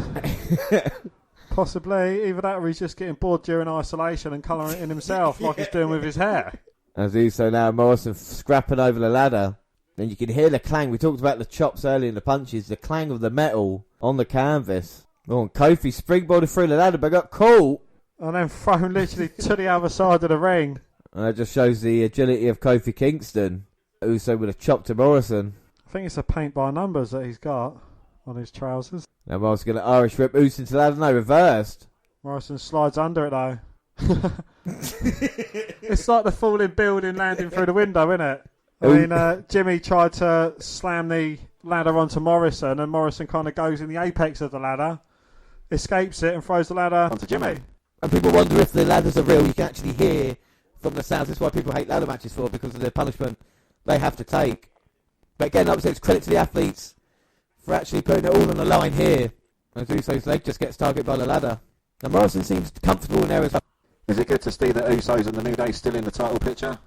possibly either that or he's just getting bored during isolation and colouring it in himself like he's doing with his hair. As Uso now, Morrison scrapping over the ladder. And you can hear the clang. We talked about the chops earlier in the punches. The clang of the metal on the canvas. Oh, and Kofi springboarded through the ladder but got caught. And then thrown literally to the other side of the ring. And that just shows the agility of Kofi Kingston. Uso with a chop to Morrison. I think it's a paint by numbers that he's got on his trousers. Now Morrison going to Irish whip Uso into the ladder. No, reversed. Morrison slides under it though. It's like the falling building landing through the window, isn't it? I mean, Jimmy tried to slam the ladder onto Morrison, and Morrison kind of goes in the apex of the ladder, escapes it, and throws the ladder onto Jimmy. And people wonder if the ladders are real. You can actually hear from the sounds. That's why people hate ladder matches because of the punishment they have to take. But again, like I said, it's credit to the athletes for actually putting it all on the line here. As Uso's leg just gets targeted by the ladder. And Morrison seems comfortable in there as well. Is it good to see that Usos and the New Day still in the title picture?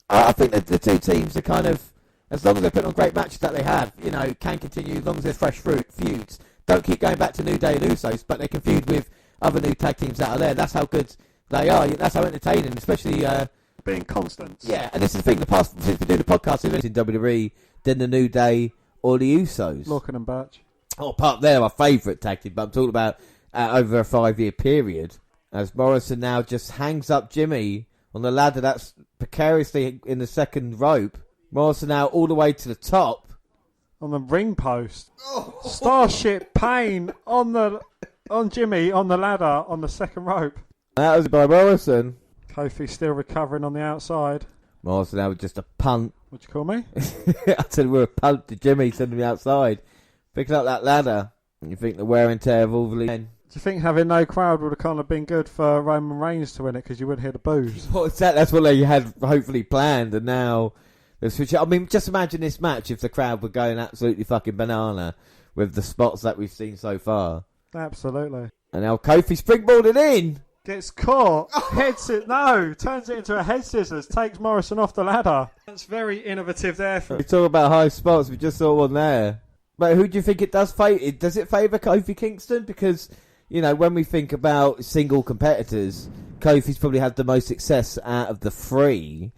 I think that the two teams are kind of, as long as they're putting on great matches that they have, can continue as long as there's fresh feuds. Don't keep going back to New Day and Usos, but they can feud with other new tag teams that are there. That's how good they are. That's how entertaining, especially being constant. Yeah, and this is the thing. The past since we do the podcast in WWE, then the New Day or the Usos. Lorcan and Birch. Oh, apart they're my favourite tag team, but I'm talking about over a 5-year period. As Morrison now just hangs up Jimmy on the ladder that's precariously in the second rope. Morrison now all the way to the top. On the ring post. Starship Pain on Jimmy on the ladder on the second rope. That was by Morrison. Kofi still recovering on the outside. Morrison now with just a punt. What'd you call me? I said we're a punt to Jimmy, sending him outside. Picking up that ladder. And you think the wear and tear of all the men. Do you think having no crowd would have kind of been good for Roman Reigns to win it because you wouldn't hear the boos? What's that? That's what they had hopefully planned, and now they've switched it. I mean, just imagine this match if the crowd were going absolutely fucking banana with the spots that we've seen so far. Absolutely. And now Kofi springboarded in. Gets caught. Turns it into a head scissors. Takes Morrison off the ladder. That's very innovative there. We talk about high spots. We just saw one there. But who do you think it does favour? Does it favour Kofi Kingston? Because when we think about single competitors, Kofi's probably had the most success out of the three.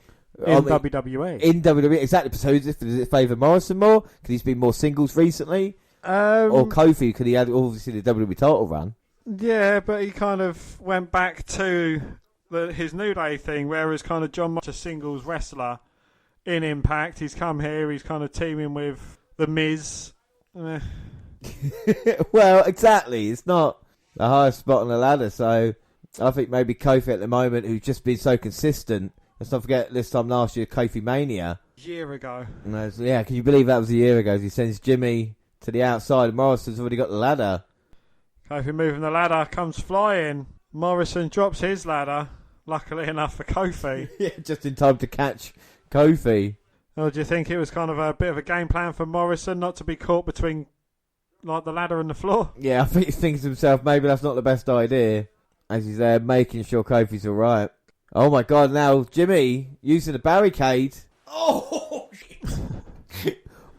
In WWE. In WWE, exactly. So does it favour Morrison more? Because he's been more singles recently? Or Kofi, because he had obviously the WWE title run? Yeah, but he kind of went back to his New Day thing, whereas kind of John Moxley, a singles wrestler in Impact, he's come here, he's kind of teaming with The Miz. Well, exactly. It's not the highest spot on the ladder, so I think maybe Kofi at the moment, who's just been so consistent. Let's not forget this time last year, Kofi Mania. Year ago. Yeah, can you believe that was a year ago? As he sends Jimmy to the outside, and Morrison's already got the ladder. Kofi moving the ladder, comes flying. Morrison drops his ladder, luckily enough for Kofi. Yeah, just in time to catch Kofi. Or do you think it was kind of a bit of a game plan for Morrison not to be caught between the ladder and the floor? Yeah, I think he thinks to himself, maybe that's not the best idea. As he's there making sure Kofi's alright. Oh my god, now Jimmy using the barricade. Oh!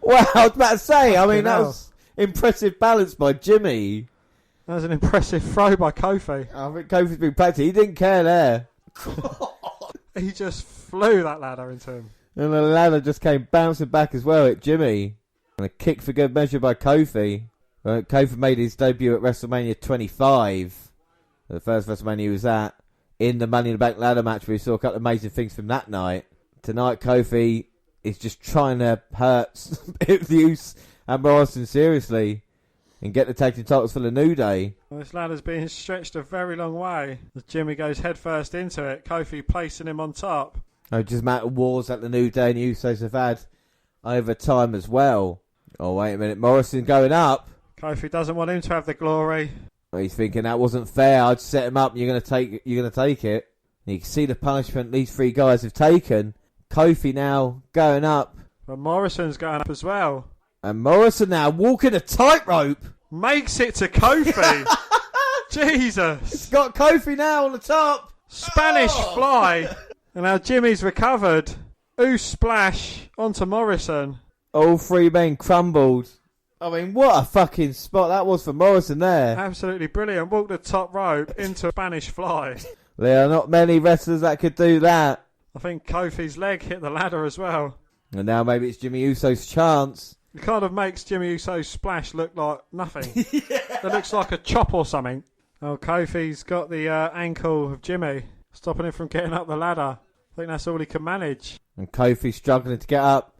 Wow, I was about to say, I mean, that was impressive balance by Jimmy. That was an impressive throw by Kofi. I think Kofi's been practicing. He didn't care there. He just flew that ladder into him. And the ladder just came bouncing back as well at Jimmy. And a kick for good measure by Kofi. Kofi made his debut at WrestleMania 25. The first WrestleMania he was at. In the Money in the Bank ladder match, we saw a couple of amazing things from that night. Tonight, Kofi is just trying to hurt Uce and Morrison seriously and get the tag team titles for the New Day. Well, this ladder's being stretched a very long way as Jimmy goes headfirst into it. Kofi placing him on top. Oh, just matter wars that the New Day and Usos have had over time as well. Oh, wait a minute. Morrison going up. Kofi doesn't want him to have the glory. Well, he's thinking that wasn't fair. I'd set him up and you're going to take it. And you can see the punishment these three guys have taken. Kofi now going up. But Morrison's going up as well. And Morrison now walking a tightrope. Makes it to Kofi. Jesus. It's got Kofi now on the top. Spanish fly. And now Jimmy's recovered. Ooh, splash onto Morrison. All three men crumbled. I mean, what a fucking spot that was for Morrison there. Absolutely brilliant. Walked the top rope into a Spanish fly. There are not many wrestlers that could do that. I think Kofi's leg hit the ladder as well. And now maybe it's Jimmy Uso's chance. It kind of makes Jimmy Uso's splash look like nothing. It looks like a chop or something. Oh, Kofi's got the ankle of Jimmy, stopping him from getting up the ladder. I think that's all he can manage. And Kofi's struggling to get up,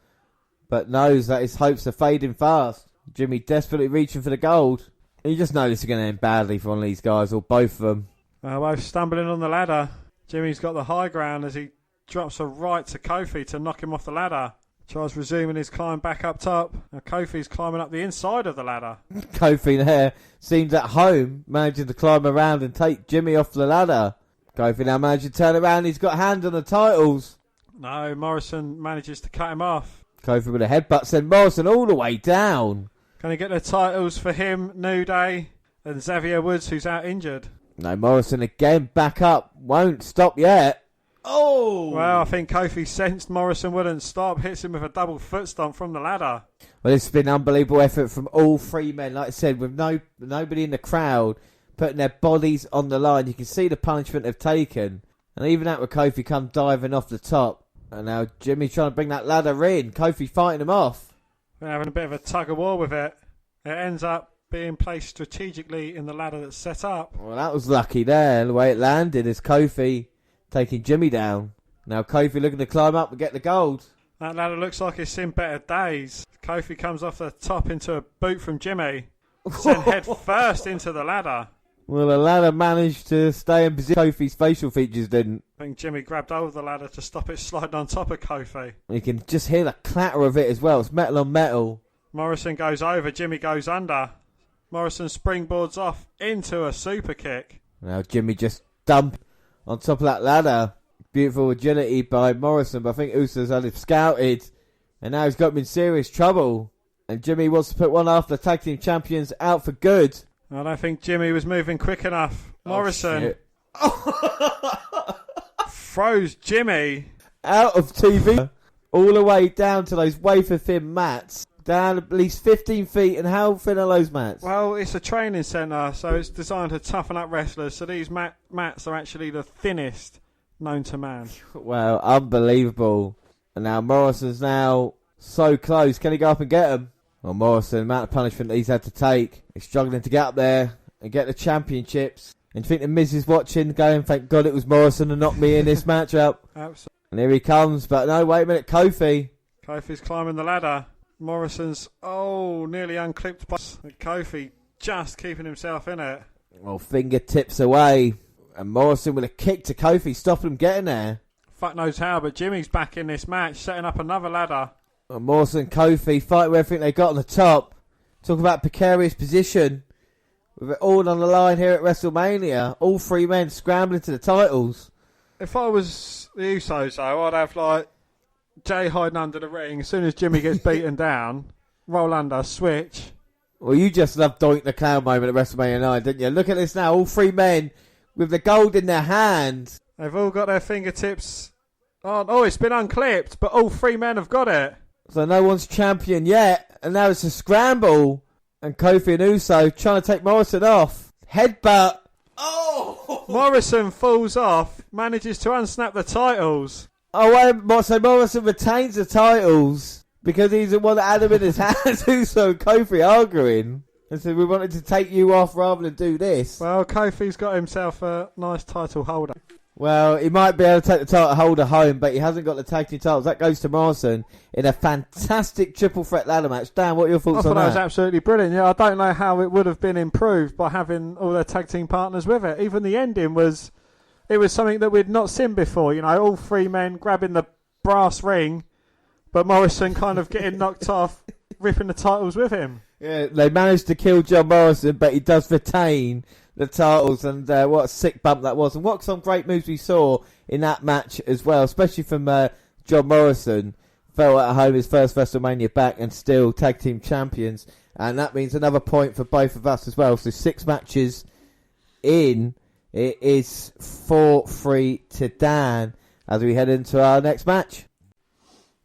but knows that his hopes are fading fast. Jimmy desperately reaching for the gold. And you just know this is going to end badly for one of these guys, or both of them. Both stumbling on the ladder. Jimmy's got the high ground as he drops a right to Kofi to knock him off the ladder. Tries resuming his climb back up top. Now Kofi's climbing up the inside of the ladder. Kofi there seems at home, managing to climb around and take Jimmy off the ladder. Kofi now managing to turn around. He's got a hand on the titles. No, Morrison manages to cut him off. Kofi with a headbutt send Morrison all the way down. Can he get the titles for him, New Day, and Xavier Woods, who's out injured? No, Morrison again back up. Won't stop yet. Oh! Well, I think Kofi sensed Morrison wouldn't stop. Hits him with a double foot stomp from the ladder. Well, it's been unbelievable effort from all three men. Like I said, with nobody in the crowd putting their bodies on the line. You can see the punishment they've taken. And even that with Kofi come diving off the top. And now Jimmy trying to bring that ladder in. Kofi fighting him off. We're having a bit of a tug of war with it. It ends up being placed strategically in the ladder that's set up. Well, that was lucky there. The way it landed is Kofi taking Jimmy down. Now Kofi looking to climb up and get the gold. That ladder looks like it's seen better days. Kofi comes off the top into a boot from Jimmy. Sent head first into the ladder. Well, the ladder managed to stay in position. Kofi's facial features didn't. I think Jimmy grabbed hold of the ladder to stop it sliding on top of Kofi. You can just hear the clatter of it as well. It's metal on metal. Morrison goes over. Jimmy goes under. Morrison springboards off into a super kick. Now Jimmy just dumped on top of that ladder. Beautiful agility by Morrison, but I think Usos had him scouted. And now he's got him in serious trouble. And Jimmy wants to put one after the tag team champions out for good. I don't think Jimmy was moving quick enough. Morrison throws Jimmy out of TV all the way down to those wafer thin mats. Down at least 15 feet. And how thin are those mats? Well, it's a training centre, so it's designed to toughen up wrestlers. So these mats are actually the thinnest known to man. Well, unbelievable. And now Morrison's now so close. Can he go up and get him? Well, Morrison, the amount of punishment that he's had to take. He's struggling to get up there and get the championships. And you think the Miz is watching, going, thank God it was Morrison and not me in this matchup. Absolutely. And here he comes. But no, wait a minute. Kofi's climbing the ladder. Morrison's, nearly unclipped by Kofi, just keeping himself in it. Well, fingertips away. And Morrison with a kick to Kofi, stopping him getting there. Fuck knows how, but Jimmy's back in this match, setting up another ladder. Well, Morrison and Kofi fight with everything they got on the top. Talk about precarious position. With it all on the line here at WrestleMania. All three men scrambling to the titles. If I was the Usos, though, I'd have, Jay hiding under the ring. As soon as Jimmy gets beaten down, roll under, switch. Well, you just love Doink the Clown moment at WrestleMania 9, didn't you? Look at this now. All three men with the gold in their hand. They've all got their fingertips on. Oh, it's been unclipped, but all three men have got it. So no one's champion yet. And now it's a scramble. And Kofi and Uso trying to take Morrison off. Headbutt. Oh! Morrison falls off, manages to unsnap the titles. Oh, so Morrison retains the titles because he's the one that had them in his hands. Uso and Kofi arguing. and said, we wanted to take you off rather than do this. Well, Kofi's got himself a nice title holder. Well, he might be able to take the title holder home, but he hasn't got the tag team titles. That goes to Morrison in a fantastic triple threat ladder match. Dan, what are your thoughts on that? I thought that was absolutely brilliant. Yeah, I don't know how it would have been improved by having all their tag team partners with it. Even the ending was something that we'd not seen before. You know, all three men grabbing the brass ring, but Morrison kind of getting knocked off, ripping the titles with him. Yeah, they managed to kill John Morrison, but he does retain the titles, and what a sick bump that was. And what some great moves we saw in that match as well, especially from John Morrison. Felt at home his first WrestleMania back and still tag team champions. And that means another point for both of us as well. So 6 matches in, it is 4-3 to Dan as we head into our next match.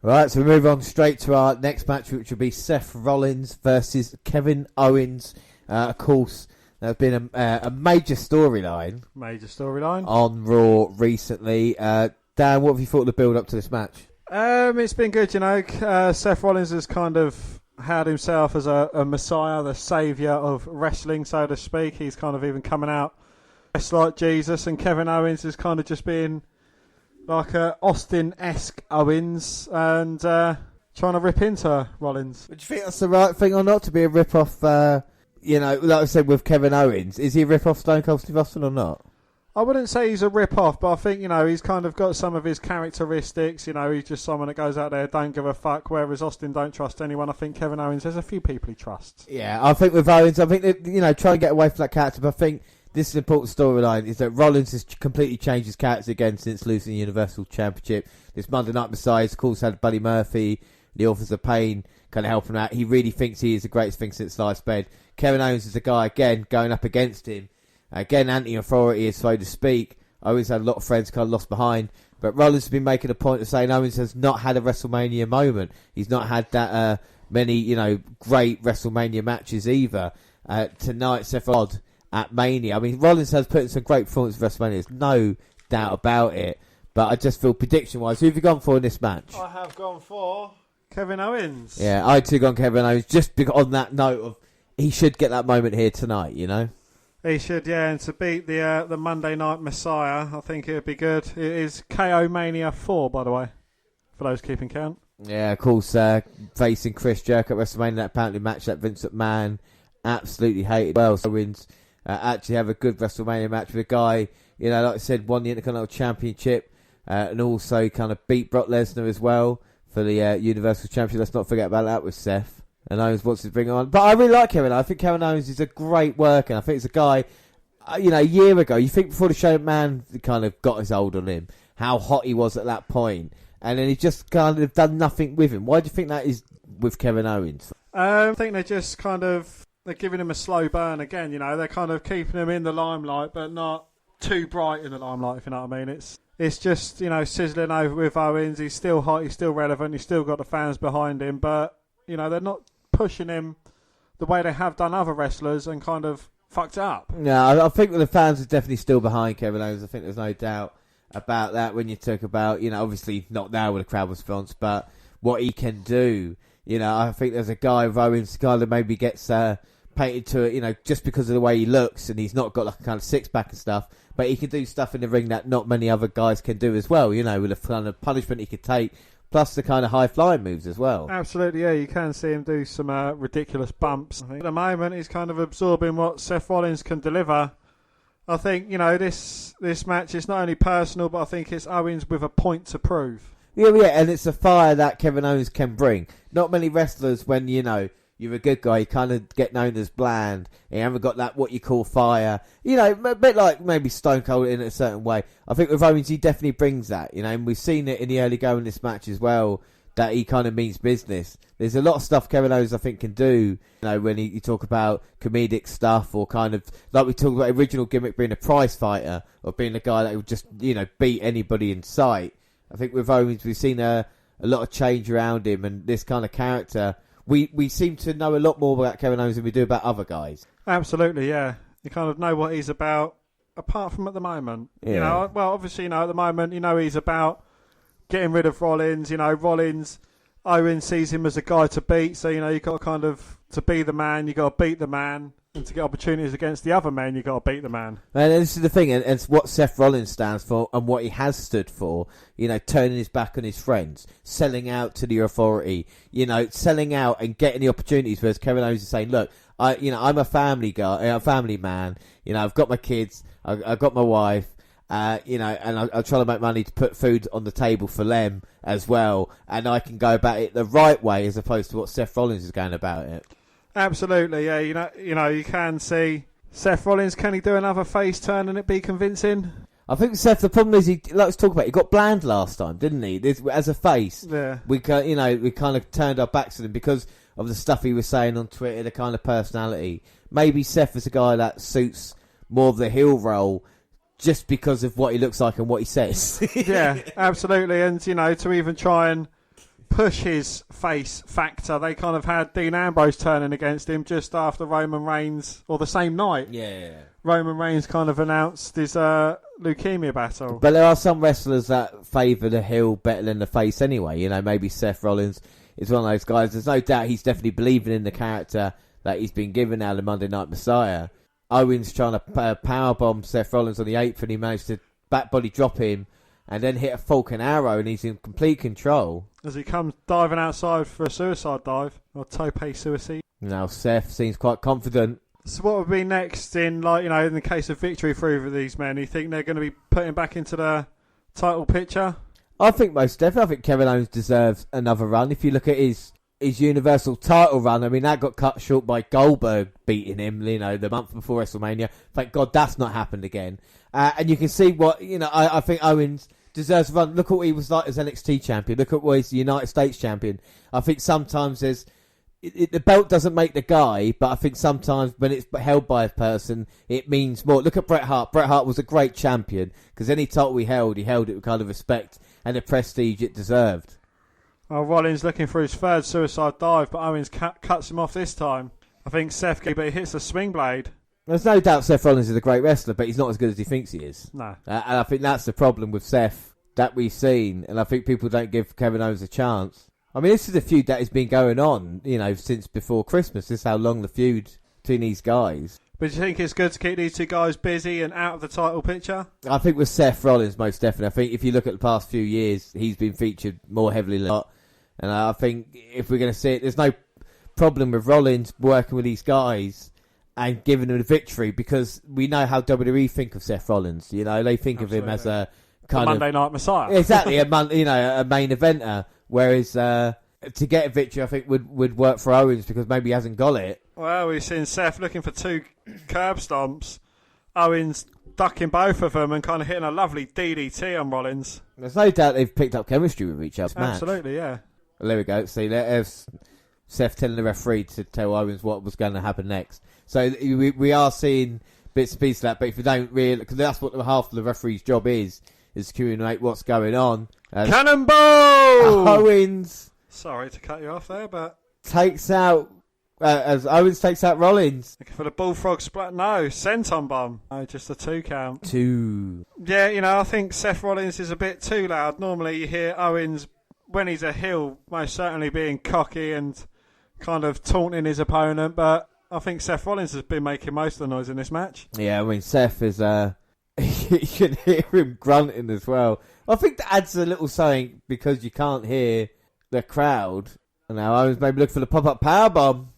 Right, so we move on straight to our next match, which will be Seth Rollins versus Kevin Owens. Of course, there's been a major storyline. On Raw recently. Dan, what have you thought of the build-up to this match? It's been good, you know. Seth Rollins has kind of had himself as a messiah, the saviour of wrestling, so to speak. He's kind of even coming out just like Jesus, and Kevin Owens is kind of just being like a Austin-esque Owens and trying to rip into Rollins. Do you think that's the right thing or not, to be a rip-off... you know, like I said with Kevin Owens, is he a rip-off Stone Cold Steve Austin or not? I wouldn't say he's a rip-off, but I think, you know, he's kind of got some of his characteristics. You know, he's just someone that goes out there, don't give a fuck, whereas Austin don't trust anyone. I think Kevin Owens, there's a few people he trusts. Yeah, I think with Owens, I think that, you know, try and get away from that character, but I think this is an important storyline, is that Rollins has completely changed his character again since losing the Universal Championship. This Monday Night Messiah, of course, had Buddy Murphy, the Authors of Pain, kind of helping him out. He really thinks he is the greatest thing since sliced bread. Kevin Owens is a guy, again, going up against him. Again, anti-authority, so to speak. Owens had a lot of friends kind of lost behind. But Rollins has been making a point of saying Owens has not had a WrestleMania moment. He's not had that many, you know, great WrestleMania matches either. Tonight, Seth Rollins at Mania. I mean, Rollins has put in some great performances for WrestleMania. There's no doubt about it. But I just feel prediction-wise, who have you gone for in this match? I have gone for Kevin Owens. Yeah, I too gone Kevin Owens, just on that note of he should get that moment here tonight, you know? He should, yeah, and to beat the Monday Night Messiah, I think it would be good. It is KO Mania 4, by the way, for those keeping count. Yeah, of course, facing Chris Jericho at WrestleMania, that apparently match that Vince McMahon absolutely hated. Well, so Owens actually have a good WrestleMania match with a guy, you know, like I said, won the Intercontinental Championship and also kind of beat Brock Lesnar as well for the Universal Championship. Let's not forget about that with Seth. And Owens wants to bring it on. But I really like Kevin. I think Kevin Owens is a great worker. I think it's a guy, you know, a year ago, you think before the show, man kind of got his hold on him, how hot he was at that point. And then he just kind of done nothing with him. Why do you think that is with Kevin Owens? I think they're just kind of, they're giving him a slow burn again, you know. They're kind of keeping him in the limelight, but not too bright in the limelight, if you know what I mean. It's just, you know, sizzling over with Owens. He's still hot, he's still relevant, he's still got the fans behind him, but, you know, they're not pushing him the way they have done other wrestlers and kind of fucked it up. Yeah, I think the fans are definitely still behind Kevin Owens. I think there's no doubt about that when you talk about, you know, obviously not now with the crowd response, but what he can do. You know, I think there's a guy with Owens kind of maybe gets painted to it, you know, just because of the way he looks and he's not got like a kind of six-pack and stuff, but he can do stuff in the ring that not many other guys can do as well, you know, with the kind of punishment he could take. Plus the kind of high-flying moves as well. Absolutely, yeah. You can see him do some ridiculous bumps. I think at the moment he's kind of absorbing what Seth Rollins can deliver. I think, you know, this match is not only personal, but I think it's Owens with a point to prove. Yeah, and it's a fire that Kevin Owens can bring. Not many wrestlers, when, you know, you're a good guy, you kind of get known as bland. You haven't got that, what you call fire. You know, a bit like maybe Stone Cold in a certain way. I think with Owens, he definitely brings that, you know, and we've seen it in the early going of this match as well, that he kind of means business. There's a lot of stuff Kevin Owens, I think, can do, you know, when you talk about comedic stuff or kind of, like we talked about original gimmick being a prize fighter or being a guy that would just, you know, beat anybody in sight. I think with Owens, we've seen a lot of change around him and this kind of character. We seem to know a lot more about Kevin Owens than we do about other guys. Absolutely, yeah. You kind of know what he's about, apart from at the moment. Yeah. You know, well, obviously, you know, at the moment, you know, he's about getting rid of Rollins. You know, Rollins, Owen sees him as a guy to beat, so you've got to be the man, you've got to beat the man, and to get opportunities against the other men, you've got to beat the man. And this is the thing, and it's what Seth Rollins stands for and what he has stood for, turning his back on his friends, selling out to the authority, selling out and getting the opportunities, whereas Kevin Owens is saying, look, I'm a family guy, a family man, I've got my kids, I've got my wife, and I'll try to make money to put food on the table for them as well, and I can go about it the right way as opposed to what Seth Rollins is going about it. Absolutely, yeah. You can see Seth Rollins. Can he do another face turn and it be convincing? I think Seth. The problem is he got bland last time, didn't he? As a face, yeah. We kind of turned our backs on him because of the stuff he was saying on Twitter, the kind of personality. Maybe Seth is a guy that suits more of the heel role, just because of what he looks like and what he says. Yeah, absolutely. And, to even try and push his face factor, they kind of had Dean Ambrose turning against him just after Roman Reigns, or the same night. Yeah. Roman Reigns kind of announced his leukemia battle. But there are some wrestlers that favour the heel better than the face anyway. Maybe Seth Rollins is one of those guys. There's no doubt he's definitely believing in the character that he's been given now, the Monday Night Messiah. Owens trying to powerbomb Seth Rollins on the 8th, and he managed to back body drop him and then hit a Falcon Arrow, and he's in complete control. As he comes diving outside for a suicide dive, or tope suicide. Now Seth seems quite confident. So what would be next in the case of victory for either of these men? You think they're going to be putting back into the title picture? I think most definitely. I think Kevin Owens deserves another run. If you look at his Universal title run, I mean, that got cut short by Goldberg beating him, the month before WrestleMania. Thank God that's not happened again. And you can see what, I think Owens deserves a run. Look at what he was like as NXT champion. Look at what he's the United States champion. I think sometimes the belt doesn't make the guy, but I think sometimes when it's held by a person, it means more. Look at Bret Hart. Bret Hart was a great champion because any title he held it with kind of respect and the prestige it deserved. Well, Rollins looking for his third suicide dive, but Owens cuts him off this time. I think Seth, but he hits the swing blade. There's no doubt Seth Rollins is a great wrestler, but he's not as good as he thinks he is. No. And I think that's the problem with Seth that we've seen, and I think people don't give Kevin Owens a chance. I mean, this is a feud that has been going on, since before Christmas. This is how long the feud between these guys. But do you think it's good to keep these two guys busy and out of the title picture? I think with Seth Rollins, most definitely. I think if you look at the past few years, he's been featured more heavily than not. And I think if we're going to see it, there's no problem with Rollins working with these guys and giving them the victory because we know how WWE think of Seth Rollins. They think of him as a kind of Monday Night Messiah. Exactly, a main eventer. Whereas to get a victory, I think would work for Owens because maybe he hasn't got it. Well, we've seen Seth looking for two curb stomps. Owens ducking both of them and kind of hitting a lovely DDT on Rollins. There's no doubt they've picked up chemistry with each other. Absolutely, yeah. Well, there we go. See, there's Seth telling the referee to tell Owens what was going to happen next. So we are seeing bits and pieces of that, but if you don't really... Because that's what half of the referee's job is to communicate what's going on. Cannonball! Owens... Sorry to cut you off there, but... Takes out... as Owens takes out Rollins. Looking for the bullfrog splat. No, senton bomb. No, just a 2 count. 2. Yeah, I think Seth Rollins is a bit too loud. Normally you hear Owens... when he's a heel, most certainly being cocky and kind of taunting his opponent, but I think Seth Rollins has been making most of the noise in this match. Yeah, I mean, Seth is, you can hear him grunting as well. I think that adds a little something because you can't hear the crowd. And now Owens maybe look for the pop-up powerbomb.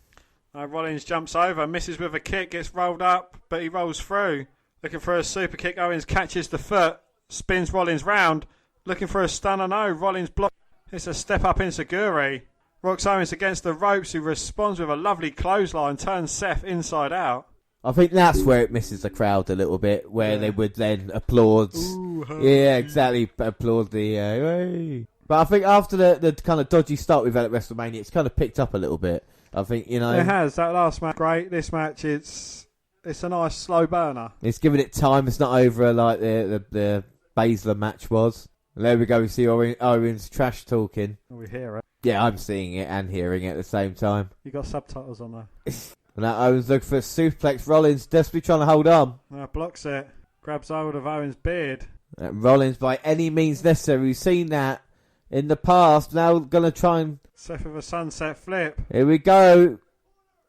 Rollins jumps over, misses with a kick, gets rolled up, but he rolls through. Looking for a super kick, Owens catches the foot, spins Rollins round, looking for a stunner, no, Rollins blocks. It's a step up enziguri. Rocks Owens against the ropes, who responds with a lovely clothesline, turns Seth inside out. I think that's where it misses the crowd a little bit, where they would then applaud. Ooh, yeah, exactly, applaud the... hey. But I think after the kind of dodgy start we've had at WrestleMania, it's kind of picked up a little bit. I think, It has. That last match, great. This match, it's a nice slow burner. It's giving it time. It's not over like the Baszler match was. And there we go. We see Owens trash talking. We hear it. Yeah, I'm seeing it and hearing it at the same time. You got subtitles on there. And now Owens looking for a suplex. Rollins desperately trying to hold on. Blocks it. Grabs hold of Owens' beard. Rollins by any means necessary. We've seen that in the past. Now going to try and... Seth with a sunset flip. Here we go.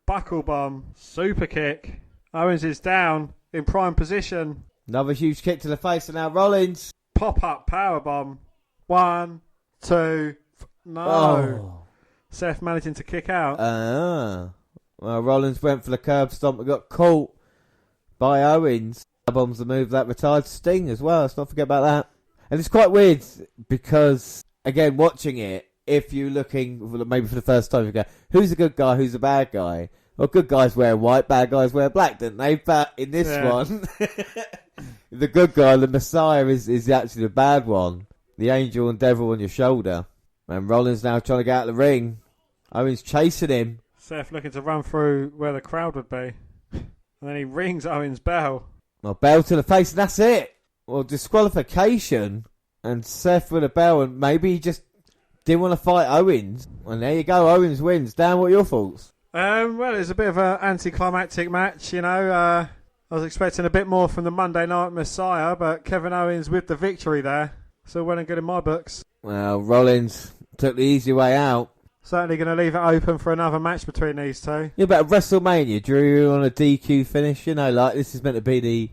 Buckle bomb. Super kick. Owens is down in prime position. Another huge kick to the face, and now Rollins. Pop-up powerbomb. 1, 2... No. Oh. Seth managing to kick out. Well, Rollins went for the curb stomp and got caught by Owens. Bombs the move that retired Sting as well. Let's not forget about that. And it's quite weird because, again, watching it, if you're looking, maybe for the first time, you go, who's the good guy, who's the bad guy? Well, good guys wear white, bad guys wear black, don't they? But in this one, the good guy, the Messiah, is actually the bad one. The angel and devil on your shoulder. And Rollins now trying to get out of the ring. Owens chasing him. Seth looking to run through where the crowd would be. And then he rings Owens' bell. Well, bell to the face, and that's it. Well, disqualification. And Seth with a bell, and maybe he just didn't want to fight Owens. And there you go, Owens wins. Dan, what are your thoughts? Well, it's a bit of an anticlimactic match, you know. I was expecting a bit more from the Monday Night Messiah, but Kevin Owens with the victory there. So well and good in my books. Well, Rollins took the easy way out. Certainly going to leave it open for another match between these two. Yeah, but at WrestleMania, Drew on a DQ finish, you know, like this is meant to be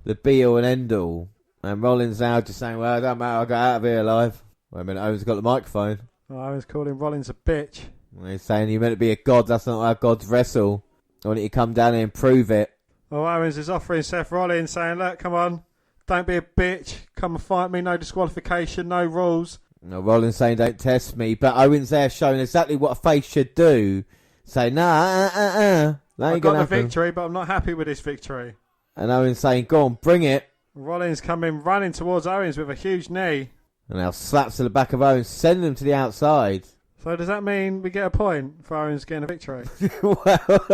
the be-all and end-all. And Rollins now just saying, well, it don't matter, I got out of here alive. Wait a minute, Owens got the microphone. Oh, Owens calling Rollins a bitch. Well, he's saying you're meant to be a god, that's not how gods wrestle. I want you to come down here and prove it. Well, Owens is offering Seth Rollins, saying, look, come on, don't be a bitch, come and fight me, no disqualification, no rules. No, Rollins saying don't test me, but Owens there showing exactly what a face should do. Saying, nah, I got the victory, but I'm not happy with this victory. And Owens saying, go on, bring it. Rollins coming running towards Owens with a huge knee. And now slaps to the back of Owens, sending him to the outside. So does that mean we get a point for Owens getting a victory? Well,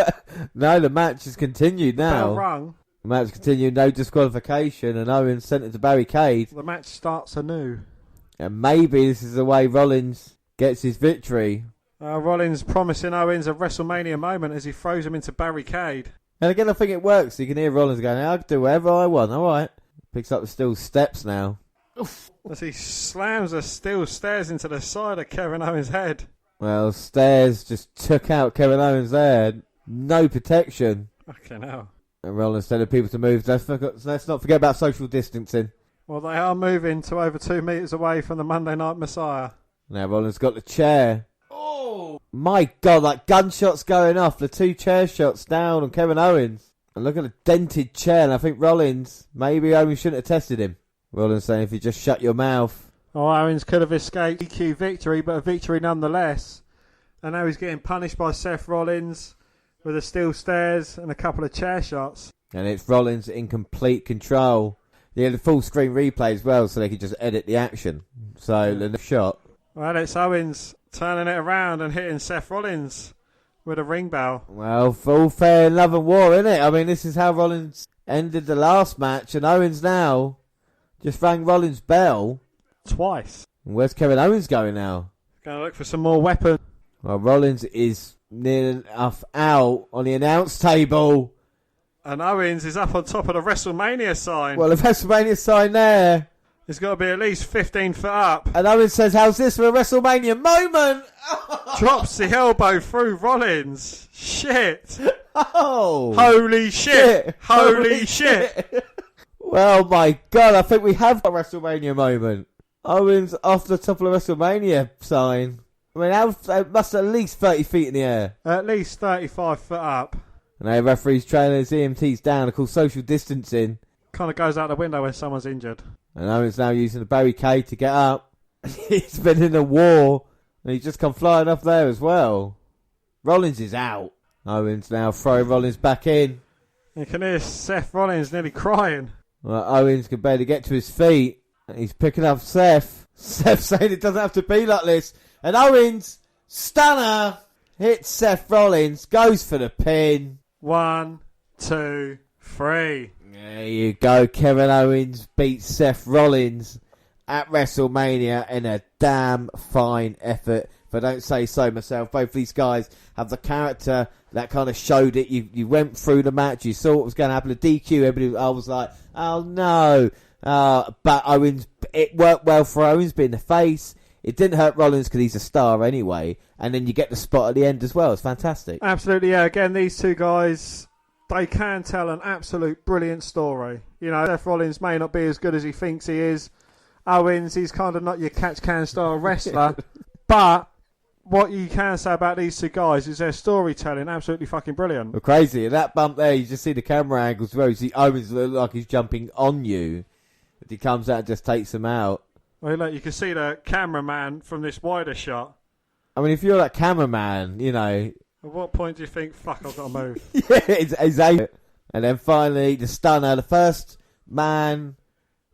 no, the match has continued now. Bell rung. The match continued, no disqualification, and Owens sent it to barricade. The match starts anew. And maybe this is the way Rollins gets his victory. Rollins promising Owens a WrestleMania moment as he throws him into barricade. And again, I think it works. You can hear Rollins going, I can do whatever I want, alright. Picks up the steel steps now. As he slams the steel stairs into the side of Kevin Owens' head. Well, stairs just took out Kevin Owens there. No protection. Fucking hell. And Rollins telling people to move. Let's not forget about social distancing. Well, they are moving to over 2 metres away from the Monday Night Messiah. Now Rollins got the chair. Oh! My God, like gunshots going off. The 2 chair shots down on Kevin Owens. And look at the dented chair. And I think maybe Owens shouldn't have tested him. Rollins saying if you just shut your mouth. Oh, Owens could have escaped DQ victory, but a victory nonetheless. And now he's getting punished by Seth Rollins with the steel stairs and a couple of chair shots. And it's Rollins in complete control. Yeah, the full screen replay as well, so they could just edit the action. So the shot. Well, it's Owens turning it around and hitting Seth Rollins with a ring bell. Well, full fair love and war, isn't it? I mean, this is how Rollins ended the last match, and Owens now just rang Rollins' bell. Twice. And where's Kevin Owens going now? Going to look for some more weapons. Well, Rollins is near enough out on the announce table. And Owens is up on top of the WrestleMania sign. Well, the WrestleMania sign there. It's got to be at least 15 foot up. And Owens says, how's this for a WrestleMania moment? Drops the elbow through Rollins. Shit. Oh. Holy shit. Holy shit. Well, my God, I think we have a WrestleMania moment. Owens off the top of the WrestleMania sign. I mean, it must at least 30 feet in the air. At least 35 foot up. And now referees, trainers, EMTs down, of course, social distancing. Kind of goes out the window when someone's injured. And Owens now using the barricade to get up. He's been in a war, and he's just come flying off there as well. Rollins is out. Owens now throwing Rollins back in. You can hear Seth Rollins nearly crying. Well, Owens can barely get to his feet. And he's picking up Seth. Seth saying it doesn't have to be like this. And Owens, stunner, hits Seth Rollins, goes for the pin. 1, 2, 3. There you go. Kevin Owens beats Seth Rollins at WrestleMania in a damn fine effort. If I don't say so myself, both these guys have the character that kind of showed it. You went through the match, you saw what was going to happen. The DQ, everybody, I was like, oh no. But Owens, it worked well for Owens being the face. it didn't hurt Rollins because he's a star anyway, and then you get the spot at the end as well. It's fantastic. Absolutely, yeah. Again, these two guys, they can tell an absolute brilliant story. You know, Seth Rollins may not be as good as he thinks he is. Owens, he's kind of not your catch-can style wrestler. But what you can say about these two guys is their storytelling absolutely fucking brilliant. Well, crazy. And that bump there, you just see the camera angles where you see Owens look like he's jumping on you. But he comes out and just takes him out. Well, look, you can see the cameraman from this wider shot. I mean, if you're that cameraman, you know... At what point do you think, fuck, I've got to move? Yeah, it's a... And then finally, the stunner, the first man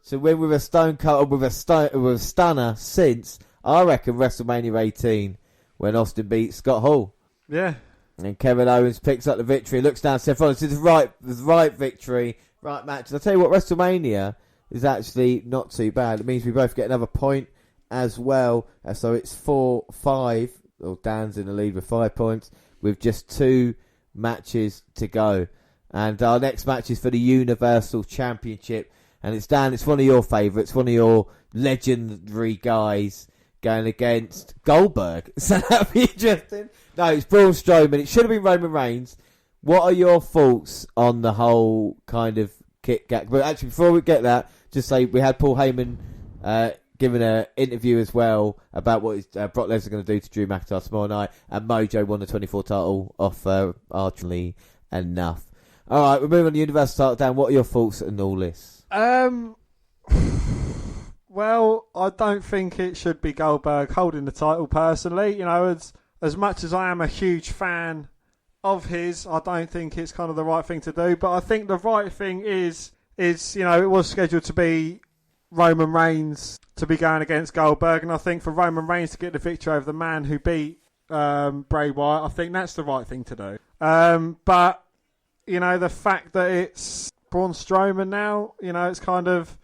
to win with a stone cutter, with a stunner since, I reckon, WrestleMania 18, when Austin beat Scott Hall. Yeah. And Kevin Owens picks up the victory, looks down, Seth Rollins, it's the right victory, right match. And I'll tell you what, WrestleMania is actually not too bad. It means we both get another point as well. So it's 4-5. Well, Dan's in the lead with 5 points, with just 2 matches to go. And our next match is for the Universal Championship. And it's Dan, it's one of your favourites, one of your legendary guys going against Goldberg. So that'll be interesting. No, it's Braun Strowman. It should have been Roman Reigns. What are your thoughts on the whole kind of kick gag? But actually, before we get that, just say we had Paul Heyman giving an interview as well about what Brock Lesnar going to do to Drew McIntyre tomorrow night. And Mojo won the 24 title off Archly enough. All right, we're moving on to the Universal title. Dan, what are your thoughts on all this? Well, I don't think it should be Goldberg holding the title personally. You know, as much as I am a huge fan of his, I don't think it's kind of the right thing to do. But I think the right thing is you know, it was scheduled to be Roman Reigns to be going against Goldberg, and I think for Roman Reigns to get the victory over the man who beat Bray Wyatt, I think that's the right thing to do. But you know, the fact that it's Braun Strowman now, you know, it's kind of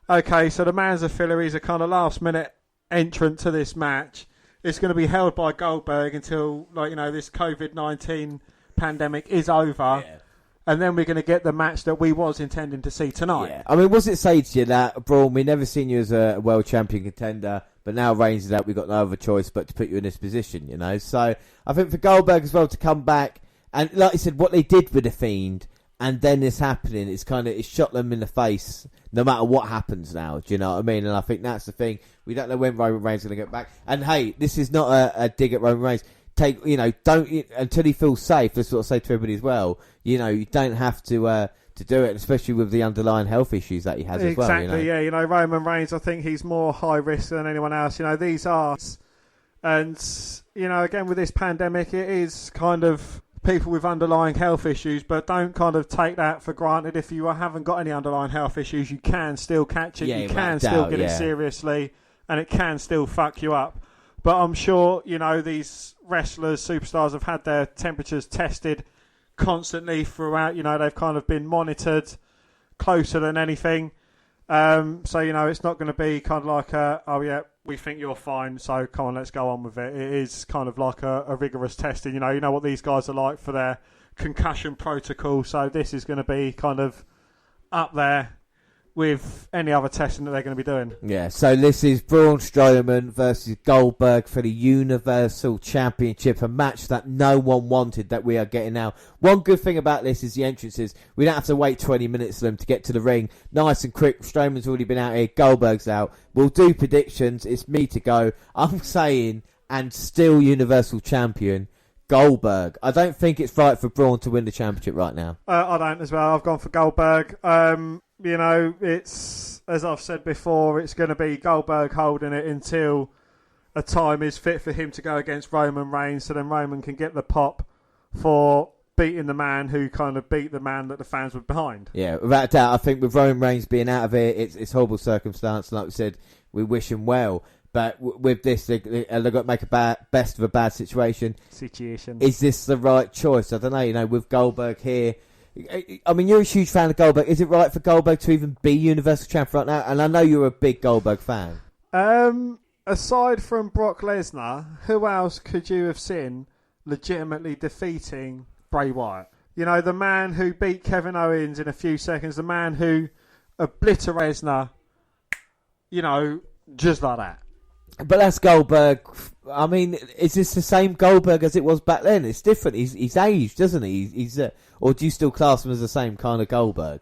okay, so the man's a filler. He's a kind of last-minute entrant to this match. It's going to be held by Goldberg until, like, you know, this COVID-19 pandemic is over. Yeah. And then we're going to get the match that we was intending to see tonight. Yeah. I mean, was it say to you that, Braun, we never seen you as a world champion contender, but now Reigns is out, we've got no other choice but to put you in this position, you know? So I think for Goldberg as well to come back, and like I said, what they did with The Fiend, and then this happening, it's shot them in the face no matter what happens now. Do you know what I mean? And I think that's the thing. We don't know when Roman Reigns is going to get back. And hey, this is not a dig at Roman Reigns. Don't until he feels safe. That's what I say to everybody as well. You know, you don't have to do it, especially with the underlying health issues that he has as well. Exactly. Yeah. You know, Roman Reigns, I think he's more high risk than anyone else. You know, these are, and you know, again with this pandemic, it is kind of people with underlying health issues, but don't kind of take that for granted. If you haven't got any underlying health issues, you can still catch it, you can still get it seriously, and it can still fuck you up. But I'm sure, you know, these wrestlers, superstars have had their temperatures tested constantly throughout. You know, they've kind of been monitored closer than anything. So, you know, it's not going to be kind of like oh yeah, we think you're fine, so come on, let's go on with it. It is kind of like a rigorous testing. You know what these guys are like for their concussion protocol. So this is going to be kind of up there with any other testing that they're going to be doing. Yeah, so this is Braun Strowman versus Goldberg for the Universal Championship, a match that no one wanted that we are getting now. One good thing about this is the entrances. We don't have to wait 20 minutes for them to get to the ring. Nice and quick. Strowman's already been out here. Goldberg's out. We'll do predictions. It's me to go. I'm saying, and still Universal Champion, Goldberg. I don't think it's right for Braun to win the championship right now. I don't as well. I've gone for Goldberg. You know, it's, as I've said before, it's going to be Goldberg holding it until a time is fit for him to go against Roman Reigns, so then Roman can get the pop for beating the man who kind of beat the man that the fans were behind. Yeah, without a doubt. I think with Roman Reigns being out of it, it's horrible circumstance. Like we said, we wish him well. But with this, they've got to make a best of a bad situation. Is this the right choice? I don't know. You know, with Goldberg here, I mean, you're a huge fan of Goldberg. Is it right for Goldberg to even be Universal Champion right now? And I know you're a big Goldberg fan. Aside from Brock Lesnar, who else could you have seen legitimately defeating Bray Wyatt? You know, the man who beat Kevin Owens in a few seconds, the man who obliterated Lesnar, you know, just like that. But that's Goldberg. I mean, is this the same Goldberg as it was back then? It's different. He's aged, doesn't he? He's or do you still class him as the same kind of Goldberg?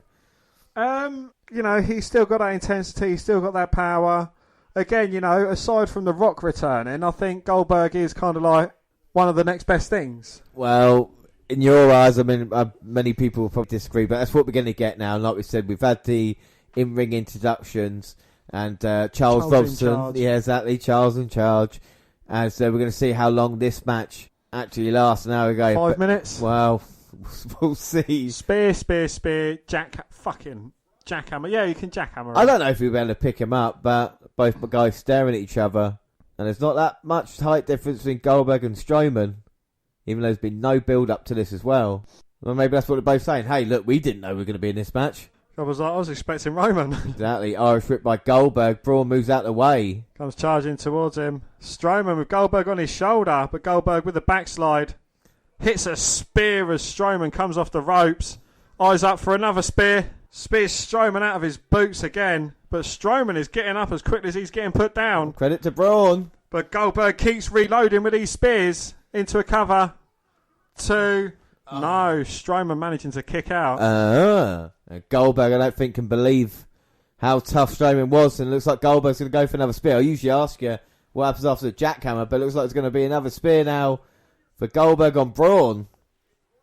He's still got that intensity. He's still got that power. Again, aside from The Rock returning, I think Goldberg is kind of like one of the next best things. Well, in your eyes, I mean, many people will probably disagree, but that's what we're going to get now. Like we said, we've had the in-ring introductions and Charles Robson. Yeah, exactly. Charles in charge. And so we're going to see how long this match actually lasts. Now we go 5 minutes. Well, we'll see. Spear, jackhammer. Yeah, you can jackhammer him. I don't know if we'll be able to pick him up, but both guys staring at each other. And there's not that much height difference between Goldberg and Strowman, even though there's been no build-up to this as well. Well, maybe that's what they're both saying. Hey, look, we didn't know we were going to be in this match. I was expecting Roman. Exactly. Irish whip by Goldberg. Braun moves out the way. Comes charging towards him. Strowman with Goldberg on his shoulder, but Goldberg with the backslide. Hits a spear as Strowman comes off the ropes. Eyes up for another spear. Spears Strowman out of his boots again. But Strowman is getting up as quickly as he's getting put down. Credit to Braun. But Goldberg keeps reloading with these spears into a cover. 2. No, Strowman managing to kick out. Goldberg, I don't think, can believe how tough Strowman was, and it looks like Goldberg's going to go for another spear. I usually ask you what happens after the jackhammer, but it looks like it's going to be another spear now for Goldberg on Braun.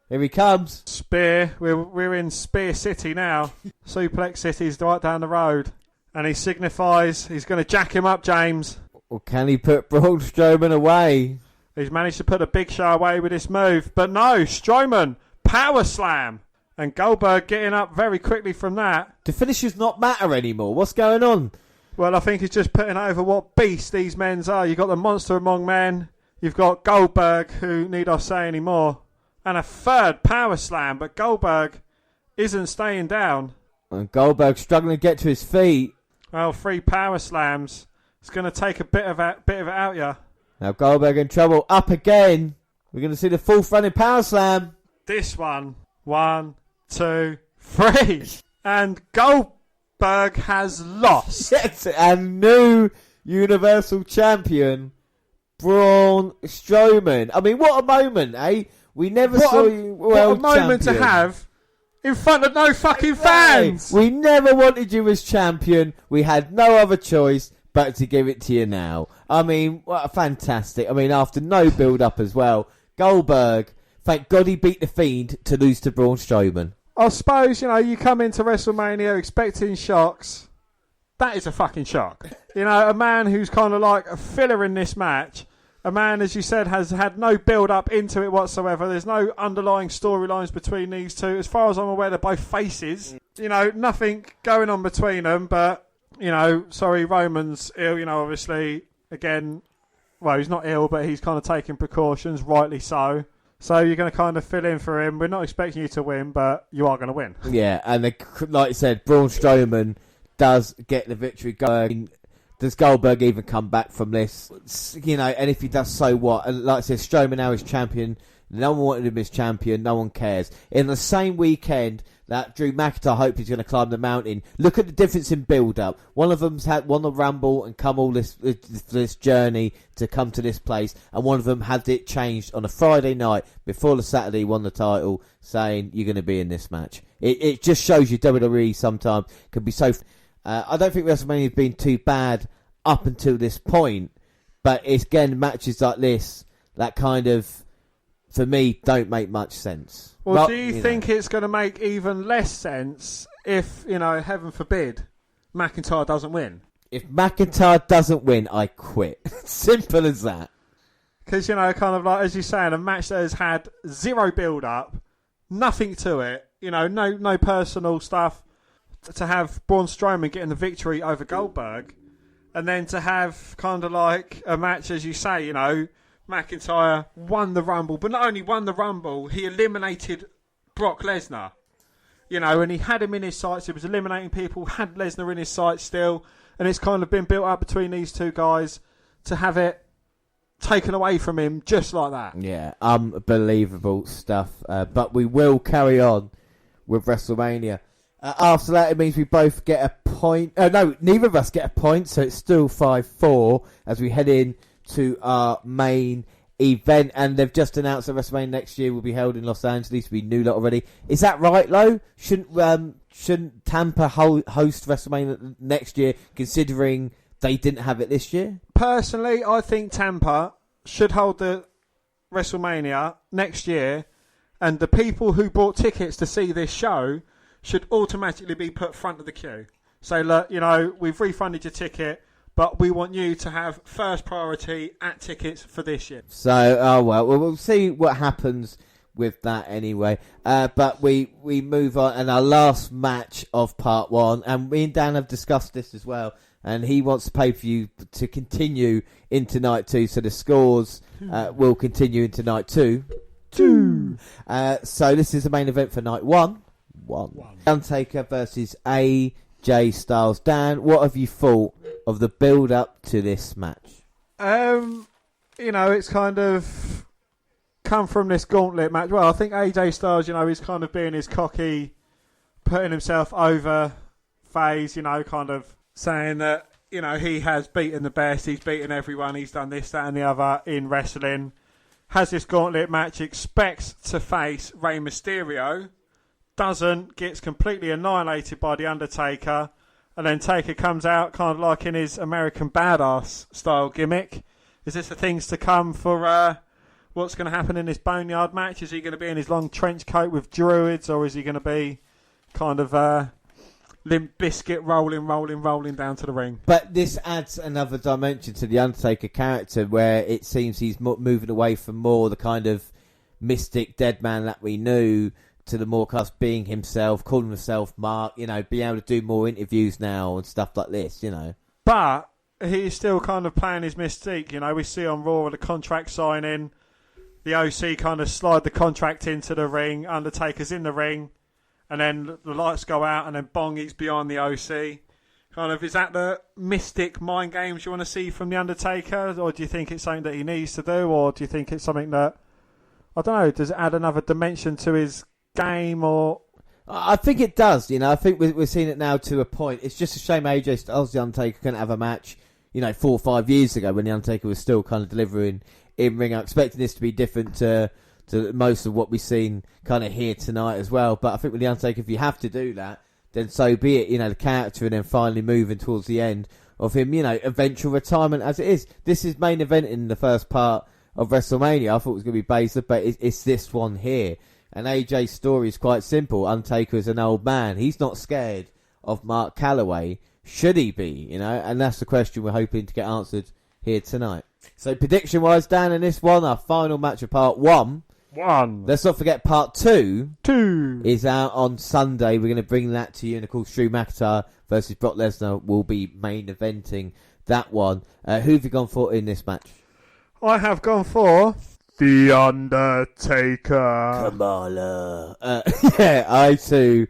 Here he comes. Spear. We're in Spear City now. Suplex City's right down the road. And he signifies he's going to jack him up, James. Or can he put Braun Strowman away? He's managed to put a Big Show away with this move. But no, Strowman, power slam. And Goldberg getting up very quickly from that. Do finishes not matter anymore? What's going on? Well, I think he's just putting over what beasts these men are. You've got the monster among men. You've got Goldberg, who need I say any more. And a third power slam, but Goldberg isn't staying down. And Goldberg struggling to get to his feet. Well, 3 power slams. It's going to take a bit of it out ya. Now Goldberg in trouble. Up again. We're going to see the fourth running power slam. This one. 1, 2, 3. And Goldberg has lost. Yes, and new Universal Champion, Braun Strowman. I mean, what a moment, eh? We never saw you world What a moment champion. to have in front of no fucking fans. We never wanted you as champion. We had no other choice but to give it to you now. I mean, what a fantastic. I mean, after no build-up as well. Goldberg, thank God he beat The Fiend to lose to Braun Strowman. I suppose, you come into WrestleMania expecting shocks. That is a fucking shock. A man who's kind of like a filler in this match. A man, as you said, has had no build-up into it whatsoever. There's no underlying storylines between these two. As far as I'm aware, they're both faces. Nothing going on between them. But, Roman's ill, obviously. Again, well, he's not ill, but he's kind of taking precautions, rightly so. So you're going to kind of fill in for him. We're not expecting you to win, but you are going to win. Yeah, and like I said, Braun Strowman does get the victory going. Does Goldberg even come back from this? And if he does, so what? And like I said, Strowman now is champion. No one wanted him as champion. No one cares. In the same weekend that Drew McIntyre hoped he's going to climb the mountain, look at the difference in build-up. One of them's had won the Rumble and come all this journey to come to this place, and one of them had it changed on a Friday night before the Saturday won the title, saying you're going to be in this match. It just shows you WWE sometimes can be so. I don't think WrestleMania has been too bad up until this point, but it's again matches like this that kind of, for me, don't make much sense. Well, do you think it's going to make even less sense if, heaven forbid, McIntyre doesn't win? If McIntyre doesn't win, I quit. Simple as that. Because, kind of like, as you're saying, a match that has had zero build-up, nothing to it, no personal stuff. To have Braun Strowman getting the victory over Goldberg, and then to have kind of like a match, as you say, McIntyre won the Rumble, but not only won the Rumble, he eliminated Brock Lesnar, and he had him in his sights. He was eliminating people, had Lesnar in his sights still, and it's kind of been built up between these two guys to have it taken away from him just like that. Yeah, unbelievable stuff. But we will carry on with WrestleMania. After that, it means we both get a point. No, neither of us get a point, so it's still 5-4 as we head in to our main event. And they've just announced that WrestleMania next year will be held in Los Angeles. We knew that already. Is that right, Lo? Shouldn't Tampa host WrestleMania next year, considering they didn't have it this year? Personally, I think Tampa should hold the WrestleMania next year, and the people who bought tickets to see this show should automatically be put front of the queue. So, look, we've refunded your ticket, but we want you to have first priority at tickets for this year. So, we'll see what happens with that anyway. But we move on, and our last match of part one, and me and Dan have discussed this as well, and he wants the pay-per-view to continue into night two, so the scores will continue into night two. So this is the main event for night one. Undertaker versus AJ Styles. Dan, what have you thought of the build-up to this match? It's kind of come from this gauntlet match. Well, I think AJ Styles, he's kind of being his cocky, putting himself over phase, kind of saying that, he has beaten the best, he's beaten everyone, he's done this, that and the other in wrestling. Has this gauntlet match, expects to face Rey Mysterio, doesn't, gets completely annihilated by The Undertaker, and then Taker comes out kind of like in his American Badass style gimmick. Is this the things to come for what's going to happen in this Boneyard match? Is he going to be in his long trench coat with druids, or is he going to be kind of Limp Bizkit rolling down to the ring? But this adds another dimension to the Undertaker character, where it seems he's moving away from more the kind of mystic dead man that we knew to the more cast being himself, calling himself Mark, being able to do more interviews now and stuff like this, But he's still kind of playing his mystique, we see on Raw the contract signing, the OC kind of slide the contract into the ring, Undertaker's in the ring, and then the lights go out, and then bong, he's behind the OC. Kind of, is that the mystic mind games you want to see from the Undertaker, or do you think it's something that he needs to do, or do you think it's something that, I don't know, does it add another dimension to his game? Or I think it does. I think we're seeing it now to a point. It's just a shame AJ Styles, the Undertaker, couldn't have a match 4 or 5 years ago when the Undertaker was still kind of delivering in ring. I'm expecting this to be different to most of what we've seen kind of here tonight as well. But I think with the Undertaker, if you have to do that, then so be it. The character, and then finally moving towards the end of him, eventual retirement as it is. This is main event in the first part of WrestleMania. I thought it was going to be Baszler, but it's this one here. And AJ's story is quite simple. Undertaker is an old man. He's not scared of Mark Calloway. Should he be? And that's the question we're hoping to get answered here tonight. So prediction-wise, Dan, in this one, our final match of part one. Let's not forget part two is out on Sunday. We're going to bring that to you. And of course, Drew McIntyre versus Brock Lesnar will be main eventing that one. Who have you gone for in this match? I have gone for The Undertaker. Kamala. I too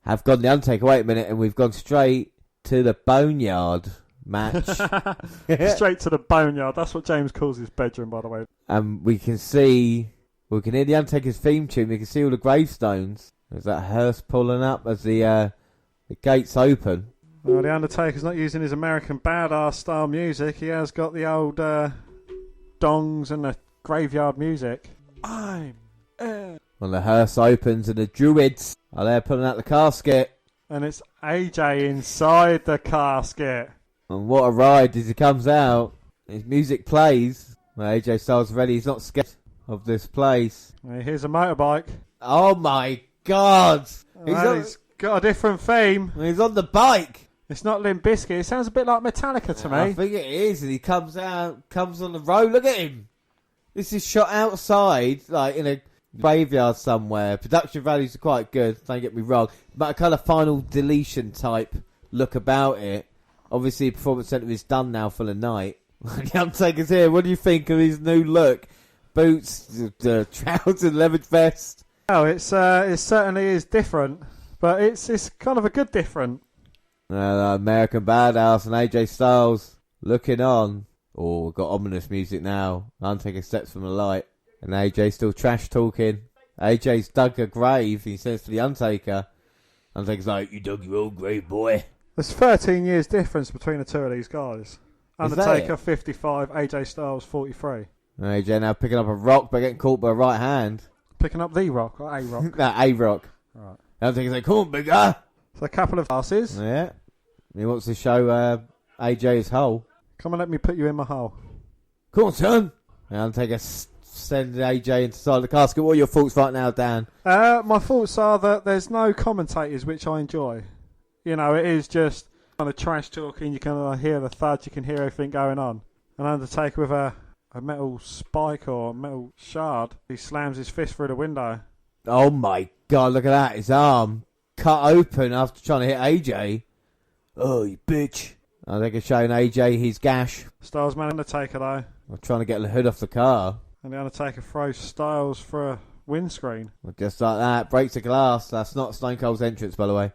have gone The Undertaker. Wait a minute, and we've gone straight to the Boneyard match. Straight to the Boneyard. That's what James calls his bedroom, by the way. And we can hear the Undertaker's theme tune. We can see all the gravestones. There's that hearse pulling up as the gates open. Well, the Undertaker's not using his American Badass style music. He has got the old dongs and the graveyard music. Well, the hearse opens and the druids are there pulling out the casket. And it's AJ inside the casket. And what a ride as he comes out. His music plays. Well, AJ Styles ready. He's not scared of this place. Here's a motorbike. Oh my God. He's got a different theme. He's on the bike. It's not Limp Bizkit. It sounds a bit like Metallica to me. I think it is. And he comes on the road. Look at him. This is shot outside, like in a graveyard somewhere. Production values are quite good, don't get me wrong. But a kind of final deletion type look about it. Obviously, Performance Centre is done now for the night. The Undertaker's here. What do you think of his new look? Boots, the trousers, leather vest. Oh, it certainly is different. But it's kind of a good different. American Badass and AJ Styles looking on. Oh, we've got ominous music now. Undertaker steps from the light. And AJ still trash talking. AJ's dug a grave, he says to the Undertaker. Undertaker's like, you dug your own grave, boy. There's 13 years difference between the two of these guys. Undertaker 55, AJ Styles 43. AJ now picking up a rock, but getting caught by a right hand. Picking up the rock or a rock? No, a rock. Right. Undertaker's like, come on, big guy. So a couple of passes. Yeah. He wants to show AJ his hole. Come and let me put you in my hole. Come on, son. And Undertaker sending AJ into the side of the casket. What are your thoughts right now, Dan? My thoughts are that there's no commentators, which I enjoy. You know, it is just kind of trash talking. You can hear the thud. You can hear everything going on. And Undertaker with a metal spike or metal shard, he slams his fist through the window. Oh my God, look at that. His arm cut open after trying to hit AJ. Oh, you bitch. I think it's showing AJ his gash. Styles man Undertaker though. I'm trying to get the hood off the car. And the Undertaker throws Styles for a windscreen. Well, just like that, breaks the glass. That's not Stone Cold's entrance, by the way.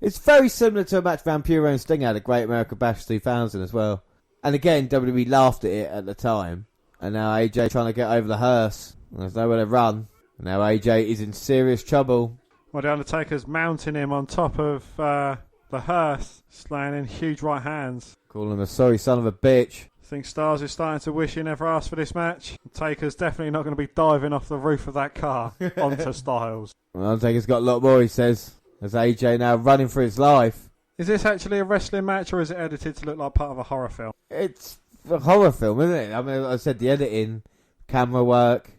It's very similar to a match Vampiro and Sting had at Great American Bash 2000 as well. And again, WWE laughed at it at the time. And now AJ trying to get over the hearse. There's nowhere to run. And now AJ is in serious trouble. Well, the Undertaker's mounting him on top of the hearse, slaying in huge right hands. Calling him a sorry son of a bitch. I think Styles is starting to wish he never asked for this match. Taker's definitely not going to be diving off the roof of that car onto Styles. Well, Undertaker's got a lot more, he says. As AJ now running for his life. Is this actually a wrestling match or is it edited to look like part of a horror film? It's a horror film, isn't it? I mean, I said the editing, camera work.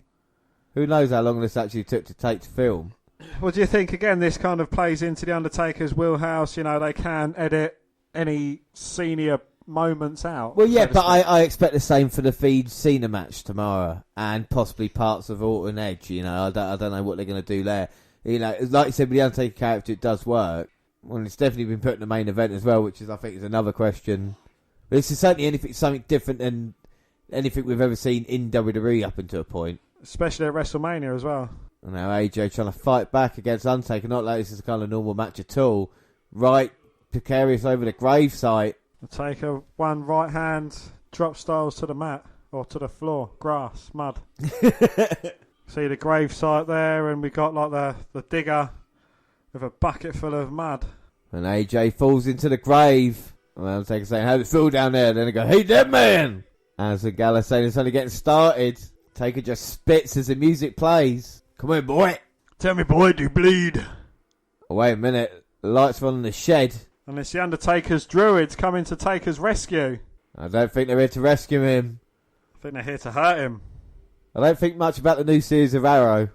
Who knows how long this actually took to film. What do you think? Again, this kind of plays into the Undertaker's wheelhouse. You know, they can edit any senior moments out. Well, yeah, but I expect the same for the Feed Cena match tomorrow, and possibly parts of Orton Edge. You know, I don't know what they're going to do there. You know, like you said, with the Undertaker character, it does work. Well, it's definitely been put in the main event as well, which is, I think, is another question. But this is certainly something different than anything we've ever seen in WWE up until a point. Especially at WrestleMania as well. And now AJ trying to fight back against Undertaker. Not like this is a kind of normal match at all. Right, precarious over the gravesite. Undertaker, one right hand, drop Styles to the mat, or to the floor, grass, mud. See the gravesite there, and we got like the digger with a bucket full of mud. And AJ falls into the grave. And Undertaker saying, how did it feel down there? Then they go, hey, dead man! As the Gala saying it's only getting started. Taker just spits as the music plays. Come on, boy. Tell me, boy, do you bleed? Oh, wait a minute. The lights are on in the shed. And it's the Undertaker's druids coming to Taker's rescue. I don't think they're here to rescue him. I think they're here to hurt him. I don't think much about the new series of Arrow.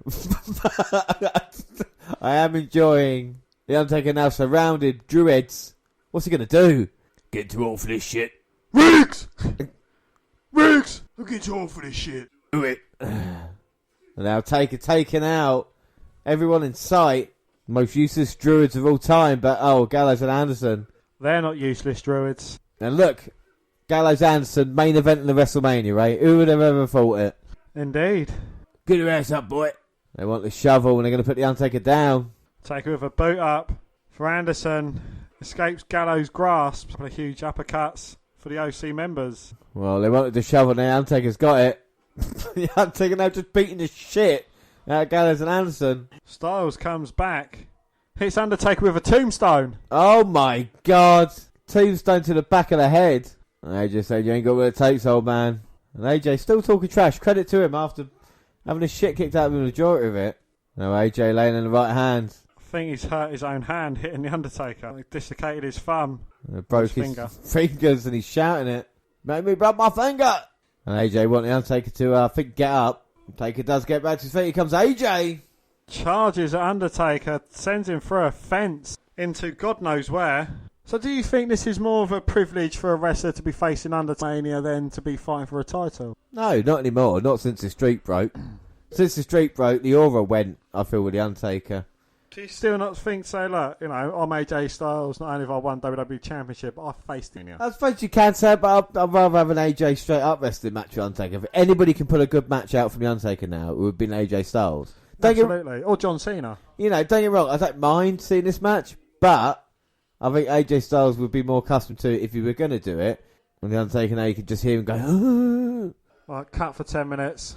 I am enjoying the Undertaker now surrounded druids. What's he going to do? Get too old for this shit. Riggs! Riggs! I'm getting too old for this shit. Do it. And now Taker taking out everyone in sight. Most useless druids of all time, but Gallows and Anderson. They're not useless druids. And look, Gallows Anderson, main event in the WrestleMania, right? Who would have ever thought it? Indeed. Get your ass up, boy. They want the shovel and they're going to put the Undertaker down. Taker with a boot up for Anderson. Escapes Gallows' grasp. Couple of huge uppercuts for the OC members. Well, they wanted the shovel and the Undertaker's got it. The Undertaker now just beating the shit out of Gallows and Anderson. Styles comes back. Hits Undertaker with a tombstone. Oh my God. Tombstone to the back of the head. And AJ said, you ain't got what it takes, old man. And AJ still talking trash. Credit to him after having his shit kicked out of him the majority of it. Now AJ laying in the right hand. I think he's hurt his own hand hitting the Undertaker. He dislocated his thumb. Broke his fingers and he's shouting it. Make me break my finger. And AJ wanted the Undertaker to, get up. Taker does get back to his feet. Here comes AJ. Charges at Undertaker. Sends him through a fence into God knows where. So do you think this is more of a privilege for a wrestler to be facing Undertaker than to be fighting for a title? No, not anymore. Not since the streak broke. Since the streak broke, the aura went, I feel, with the Undertaker. Do you still not think so? Look, you know, I'm AJ Styles. Not only have I won WWE Championship, but I faced him. I suppose you can say it, but I'd rather have an AJ straight up wrestling match with Undertaker. If anybody can put a good match out from the Undertaker now, it would have been AJ Styles. Absolutely. Or John Cena. You know, don't get me wrong, I don't mind seeing this match, but I think AJ Styles would be more accustomed to it if you were going to do it. When the Undertaker now, you could just hear him go, Right, cut for 10 minutes.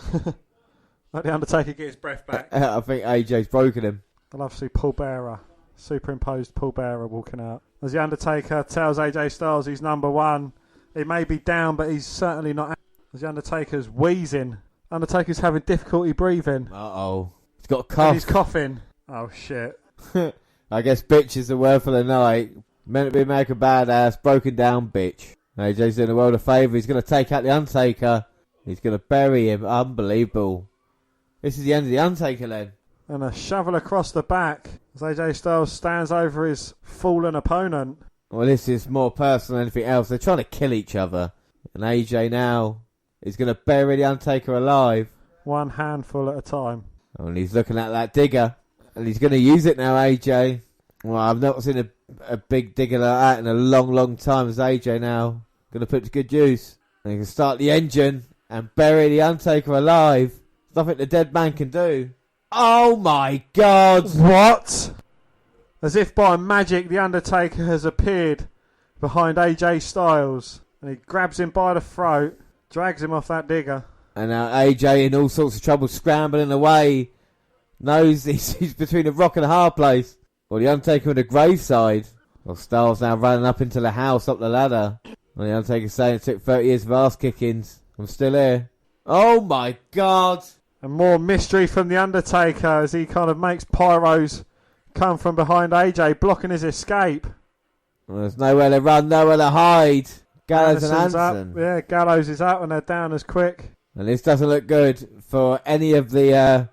Let the Undertaker get his breath back. I think AJ's broken him. I'd love to see Paul Bearer superimposed Paul Bearer walking out. As The Undertaker tells AJ Styles he's number one. He may be down, but he's certainly not out. As The Undertaker's wheezing. Undertaker's having difficulty breathing. Uh-oh. He's got a cough. And he's coughing. Oh, shit. I guess bitch is the word for the night. Meant to be American Badass, broken down bitch. AJ's doing the world a favour. He's going to take out The Undertaker. He's going to bury him. Unbelievable. This is the end of The Undertaker then. And a shovel across the back as AJ Styles stands over his fallen opponent. Well, this is more personal than anything else. They're trying to kill each other. And AJ now is going to bury The Undertaker alive. One handful at a time. And he's looking at that digger. And he's going to use it now, AJ. Well, I've not seen a big digger like that in a long, long time. As AJ now going to put to good use. And he can start the engine and bury The Undertaker alive. There's nothing the dead man can do. Oh my God! What? As if by magic, The Undertaker has appeared behind AJ Styles. And he grabs him by the throat, drags him off that digger. And now AJ in all sorts of trouble, scrambling away. Knows he's between a rock and a hard place. Well, The Undertaker on the graveside. Well, Styles now running up into the house, up the ladder. Well, The Undertaker saying it took 30 years of ass kickings. I'm still here. Oh my God! And more mystery from The Undertaker as he kind of makes pyros come from behind AJ, blocking his escape. Well, there's nowhere to run, nowhere to hide. Gallows and Anderson's Anderson. up. Yeah, Gallows is out and they're down as quick. And this doesn't look good for any of the...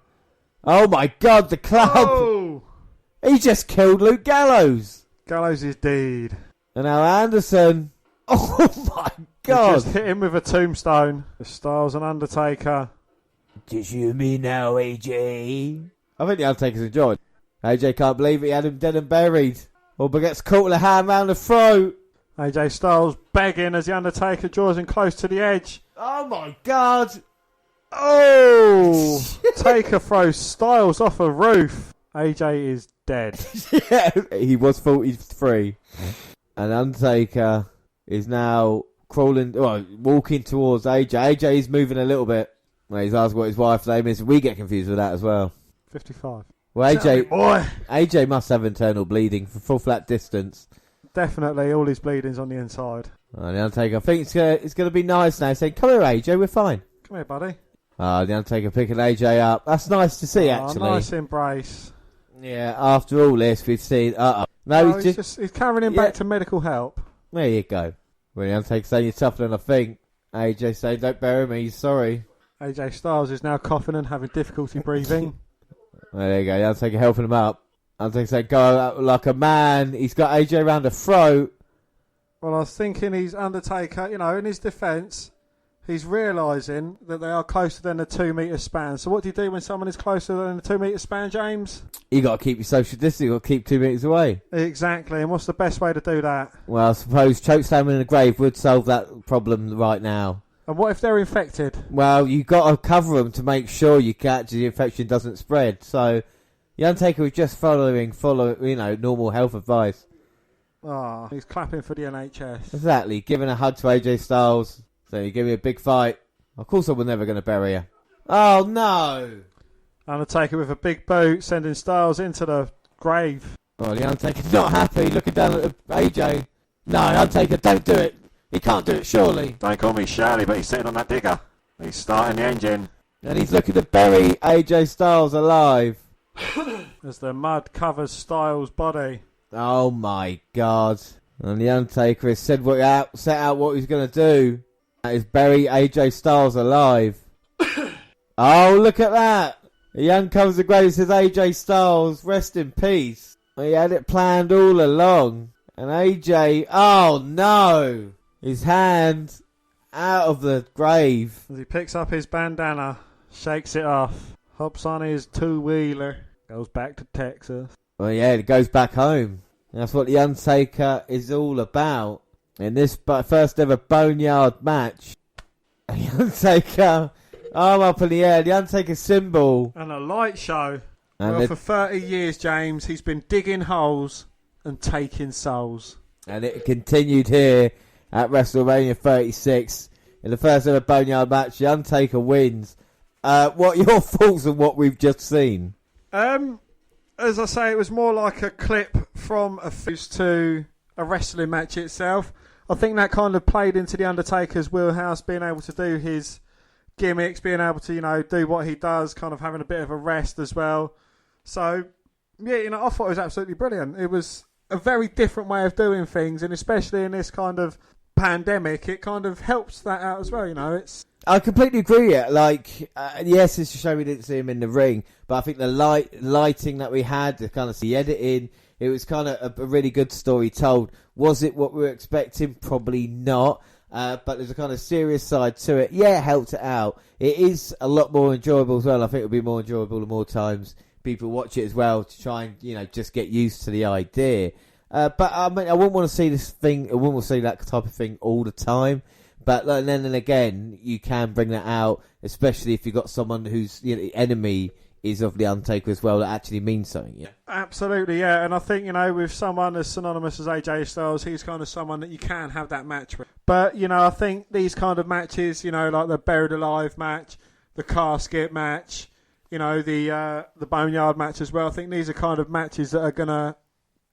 Oh my God, the club! Oh! He just killed Luke Gallows! Gallows is dead. And now Anderson... Oh my God! He just hit him with a tombstone. The Styles and Undertaker. Just you and me now, AJ. I think The Undertaker's enjoyed. AJ can't believe it, he had him dead and buried. Or but gets caught with a hand round the throat. AJ Styles begging as The Undertaker draws him close to the edge. Oh my God! Oh! Taker throws Styles off a roof. AJ is dead. Yeah, he was 43. And Undertaker is now walking towards AJ. AJ is moving a little bit. Well, he's asked what his wife's name is. We get confused with that as well. 55. Well, Boy. AJ must have internal bleeding for full flat distance. Definitely, all his bleeding's on the inside. The Undertaker, I think it's going to be nice now, saying, come here, AJ, we're fine. Come here, buddy. The Undertaker picking AJ up. That's nice to see, actually. Nice embrace. Yeah, after all this, we've seen... No, he's carrying him back to medical help. There you go. Well, The Undertaker saying, you're tougher than I think. AJ saying, don't bury me, sorry. AJ Styles is now coughing and having difficulty breathing. Well, there you go. The Undertaker helping him up. Undertaker saying, go out like a man. He's got AJ around the throat. Well, I was thinking he's Undertaker, in his defence, he's realising that they are closer than a 2 metre span. So what do you do when someone is closer than a 2 metre span, James? You got to keep your social distance. You got to keep 2 metres away. Exactly. And what's the best way to do that? Well, I suppose chokeslam in the grave would solve that problem right now. And what if they're infected? Well, you've got to cover them to make sure the infection doesn't spread. So, The Undertaker was just following, normal health advice. He's clapping for the NHS. Exactly. Giving a hug to AJ Styles. So, you give me a big fight. Of course I was never going to bury you. Oh, no. Undertaker with a big boot, sending Styles into the grave. Oh, The Undertaker's not happy, looking down at AJ. No, Undertaker, don't do it. He can't do it, surely. Don't call me Shirley, but he's sitting on that digger. He's starting the engine. And he's looking to bury AJ Styles alive. As the mud covers Styles' body. Oh my God. And The Undertaker has set out what he's going to do. That is bury AJ Styles alive. Oh, look at that. He uncovers the grave and says, AJ Styles, rest in peace. He had it planned all along. And AJ, oh no. His hand out of the grave. As he picks up his bandana, shakes it off, hops on his two-wheeler, goes back to Texas. Well, yeah, it goes back home. That's what The Undertaker is all about. In this first ever Boneyard match, The Undertaker, arm up in the air, The Undertaker symbol. And a light show. And for 30 years, James, he's been digging holes and taking souls. And it continued here at WrestleMania 36. In the first ever Boneyard match, The Undertaker wins. What are your thoughts on what we've just seen? as I say, it was more like a clip from a fuse to a wrestling match itself. I think that kind of played into the Undertaker's wheelhouse, being able to do his gimmicks, being able to, do what he does, kind of having a bit of a rest as well. So, yeah, I thought it was absolutely brilliant. It was a very different way of doing things, and especially in this kind of pandemic, it kind of helps that out as well. I completely agree. Yes, it's a shame we didn't see him in the ring, but I think the lighting that we had, the kind of the editing, it was kind of a really good story told. Was it what we were expecting? Probably not. But there's a kind of serious side to it. Yeah, it helped it out. It is a lot more enjoyable as well. I think it'll be more enjoyable the more times people watch it as well, to try and just get used to the idea. But I mean, I wouldn't want to see this thing. I wouldn't want to see that type of thing all the time. But then and again, you can bring that out, especially if you've got someone who's the enemy is of the Undertaker as well, that actually means something. Yeah, absolutely. Yeah, and I think with someone as synonymous as AJ Styles, he's kind of someone that you can have that match with. But I think these kind of matches, like the Buried Alive match, the casket match, the Boneyard match as well. I think these are kind of matches that are gonna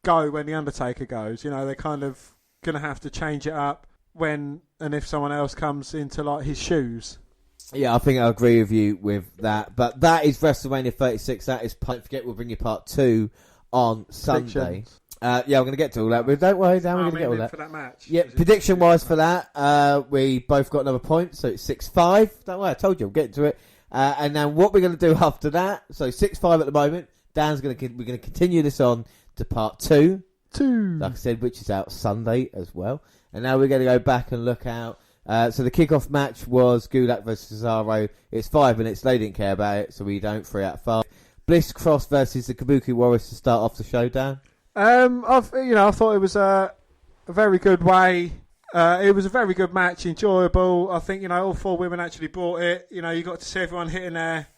go when the Undertaker goes. They're kind of gonna have to change it up when and if someone else comes into like his shoes. Yeah, I think I agree with you with that. But that is WrestleMania 36. That is, don't forget, we'll bring you part 2 on Sunday. Yeah, I'm going to get to all that. But don't worry, Dan, we're going to get all that. For that match. Yeah, prediction-wise for that, we both got another point, so it's 6-5. Don't worry, I told you, we'll get to it. And then what we're going to do after that, so 6-5 at the moment. We're going to continue this on to part 2. Like I said, which is out Sunday as well. And now we're going to go back and look out. So the kickoff match was Gulak versus Cesaro. It's 5 minutes. They didn't care about it, so we don't. 3 out of 5. Bliss Cross versus the Kabuki Warriors to start off the showdown. I thought it was a very good way. It was a very good match, enjoyable. I think all 4 women actually brought it. You got to see everyone hitting their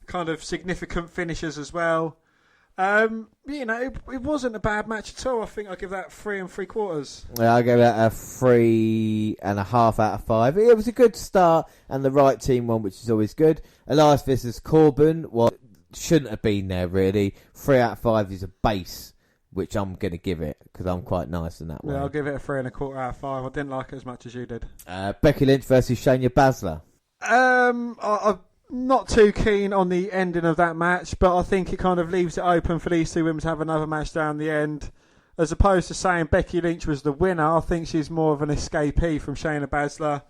kind of significant finishes as well. It wasn't a bad match at all. I think I'll give that 3 3/4. Yeah, I gave that a 3.5 out of 5. It was a good start and the right team won, which is always good. Elias versus Corbin shouldn't have been there really. 3 out of 5 is a base, which I'm going to give it because I'm quite nice in that way. Yeah, I'll give it a 3 1/4 out of 5. I didn't like it as much as you did. Becky Lynch versus Shayna Baszler. I'm not too keen on the ending of that match, but I think it kind of leaves it open for these 2 women to have another match down the end. As opposed to saying Becky Lynch was the winner, I think she's more of an escapee from Shayna Baszler.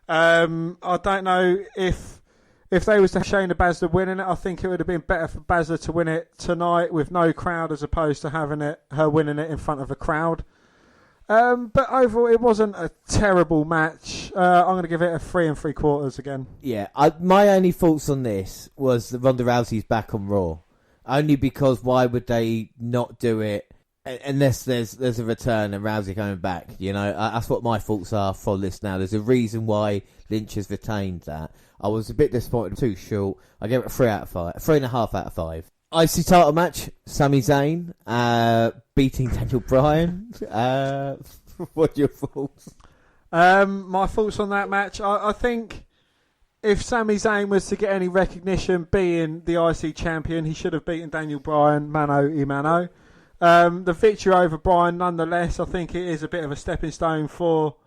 I don't know if they was to have Shayna Baszler winning it, I think it would have been better for Baszler to win it tonight with no crowd as opposed to having her winning it in front of a crowd. But overall, it wasn't a terrible match. I'm going to give it a 3 3/4 again. Yeah, my only thoughts on this was that Ronda Rousey's back on Raw. Only because why would they not do it unless there's a return and Rousey coming back? That's what my thoughts are for this now. There's a reason why Lynch has retained that. I was a bit disappointed, too short. I gave it a 3 out of 5, 3.5 out of 5. IC title match, Sami Zayn beating Daniel Bryan. What are your thoughts? My thoughts on that match, I think if Sami Zayn was to get any recognition being the IC champion, he should have beaten Daniel Bryan mano a mano. The victory over Bryan, nonetheless, I think it is a bit of a stepping stone for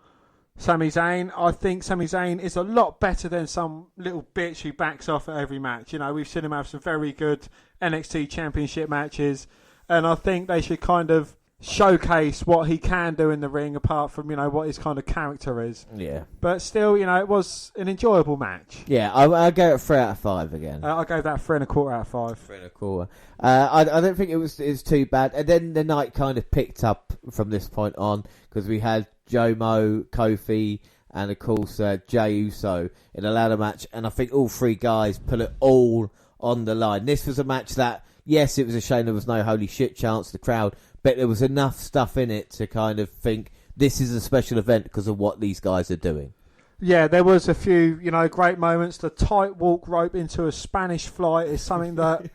Sami Zayn. I think Sami Zayn is a lot better than some little bitch who backs off at every match. We've seen him have some very good NXT Championship matches, and I think they should kind of showcase what he can do in the ring apart from, what his kind of character is. Yeah. But still, it was an enjoyable match. Yeah, I'll go at 3 out of 5 again. I gave that 3 1/4 out of 5. 3 1/4. I don't think it was too bad. And then the night kind of picked up from this point on because we had Jomo, Kofi, and of course Jey Uso in a ladder match. And I think all 3 guys put it all on the line. This was a match that, yes, it was a shame there was no holy shit chance, the crowd, but there was enough stuff in it to kind of think this is a special event because of what these guys are doing. Yeah, there was a few, great moments. The tight walk rope into a Spanish fly is something that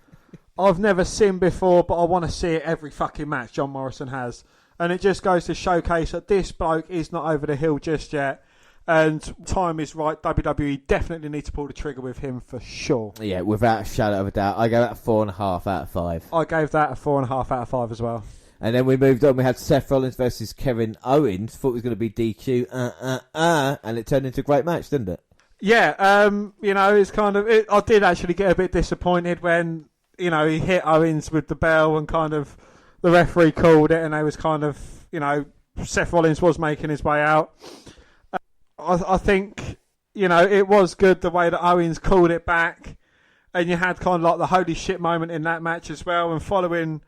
I've never seen before, but I want to see it every fucking match John Morrison has. And it just goes to showcase that this bloke is not over the hill just yet. And time is right. WWE definitely need to pull the trigger with him for sure. Yeah, without a shadow of a doubt. I go at 4.5 out of 5. I gave that a 4.5 out of 5 as well. And then we moved on. We had Seth Rollins versus Kevin Owens. Thought it was going to be DQ. And it turned into a great match, didn't it? Yeah, it's kind of... I did actually get a bit disappointed when, he hit Owens with the bell and kind of the referee called it and they was kind of, Seth Rollins was making his way out. I think, it was good the way that Owens called it back and you had kind of like the holy shit moment in that match as well, and following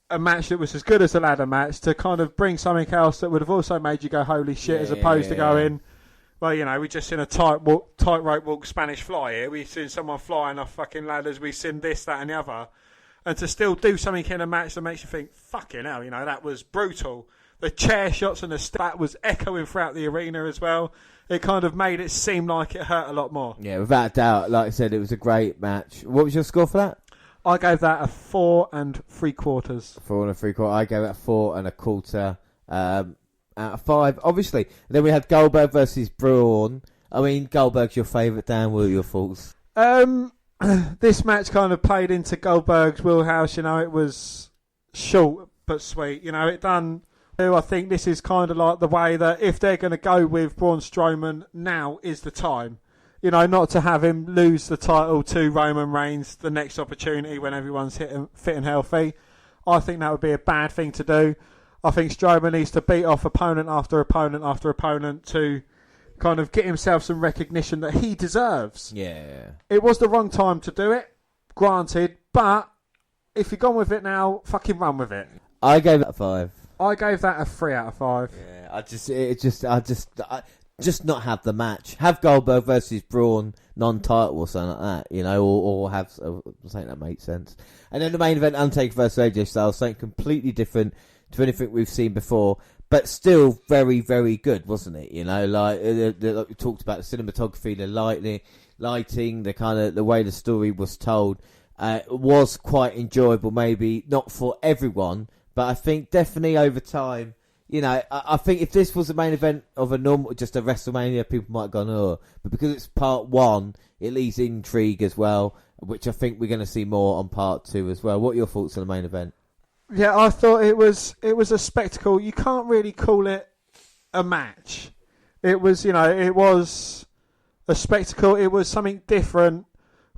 a match that was as good as the ladder match to kind of bring something else that would have also made you go holy shit, as opposed to going, well, we just seen a tightrope walk Spanish fly here. We've seen someone flying off fucking ladders. We've seen this, that and the other. And to still do something in a match that makes you think, fucking hell, that was brutal. The chair shots and the stat was echoing throughout the arena as well. It kind of made it seem like it hurt a lot more. Yeah, without a doubt. Like I said, it was a great match. What was your score for that? I gave that a 4 3/4. 4 3/4. I gave it a 4 1/4 out of 5. Obviously, then we had Goldberg versus Braun. I mean, Goldberg's your favourite. Dan, what are your thoughts? This match kind of played into Goldberg's wheelhouse. It was short but sweet. It done. I think this is kind of like the way that if they're going to go with Braun Strowman, now is the time. Not to have him lose the title to Roman Reigns the next opportunity when everyone's fit and healthy. I think that would be a bad thing to do. I think Strowman needs to beat off opponent after opponent after opponent to kind of get himself some recognition that he deserves. Yeah. It was the wrong time to do it, granted, but if you've gone with it now, fucking run with it. I gave it a 5. I gave that a 3 out of 5. Yeah, I just not have the match. Have Goldberg versus Braun non-title or something like that, or have something that makes sense. And then the main event, Undertaker versus AJ Styles, something completely different to anything we've seen before, but still very, very good, wasn't it? Like we talked about the cinematography, the lighting, the kind of the way the story was told, was quite enjoyable. Maybe not for everyone, but I think definitely over time. I think if this was the main event of just a WrestleMania, people might have gone, oh. But because it's part 1, it leaves intrigue as well, which I think we're going to see more on part 2 as well. What are your thoughts on the main event? Yeah, I thought it was a spectacle. You can't really call it a match. It was, it was a spectacle. It was something different,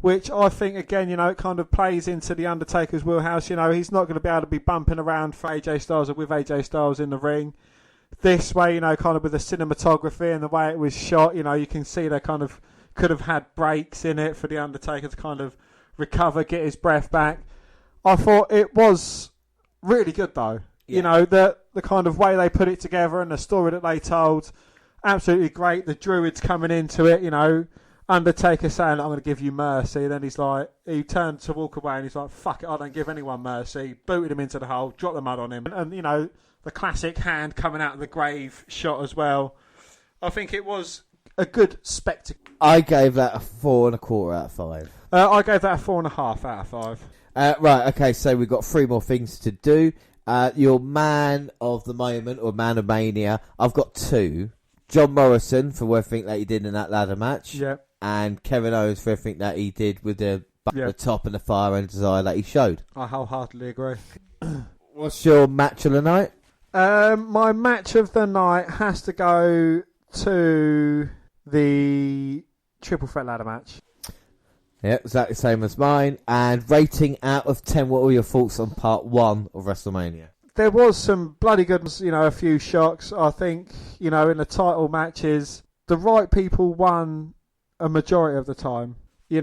which I think, again, it kind of plays into the Undertaker's wheelhouse. He's not going to be able to be bumping around for AJ Styles or with AJ Styles in the ring. This way, kind of with the cinematography and the way it was shot, you can see they kind of could have had breaks in it for the Undertaker to kind of recover, get his breath back. I thought it was really good, though. Yeah. The kind of way they put it together and the story that they told, absolutely great. The Druids coming into it, Undertaker saying, I'm going to give you mercy. Then he turned to walk away and he's like, fuck it, I don't give anyone mercy. Booted him into the hole, dropped the mud on him. And the classic hand coming out of the grave shot as well. I think it was a good spectacle. I gave that a 4 1/4 out of 5. I gave that a 4.5 out of 5. Right, okay, so we've got 3 more things to do. Your man of the moment, or man of mania, I've got 2. John Morrison, for everything that he did in that ladder match. Yeah. And Kevin Owens for everything that he did with the top and the fire and desire that he showed. I wholeheartedly agree. What's your match of the night? My match of the night has to go to the triple threat ladder match. Yeah, exactly the same as mine. And rating out of 10, what were your thoughts on part 1 of WrestleMania? There was some bloody good, a few shocks. I think, in the title matches, the right people won a majority of the time. I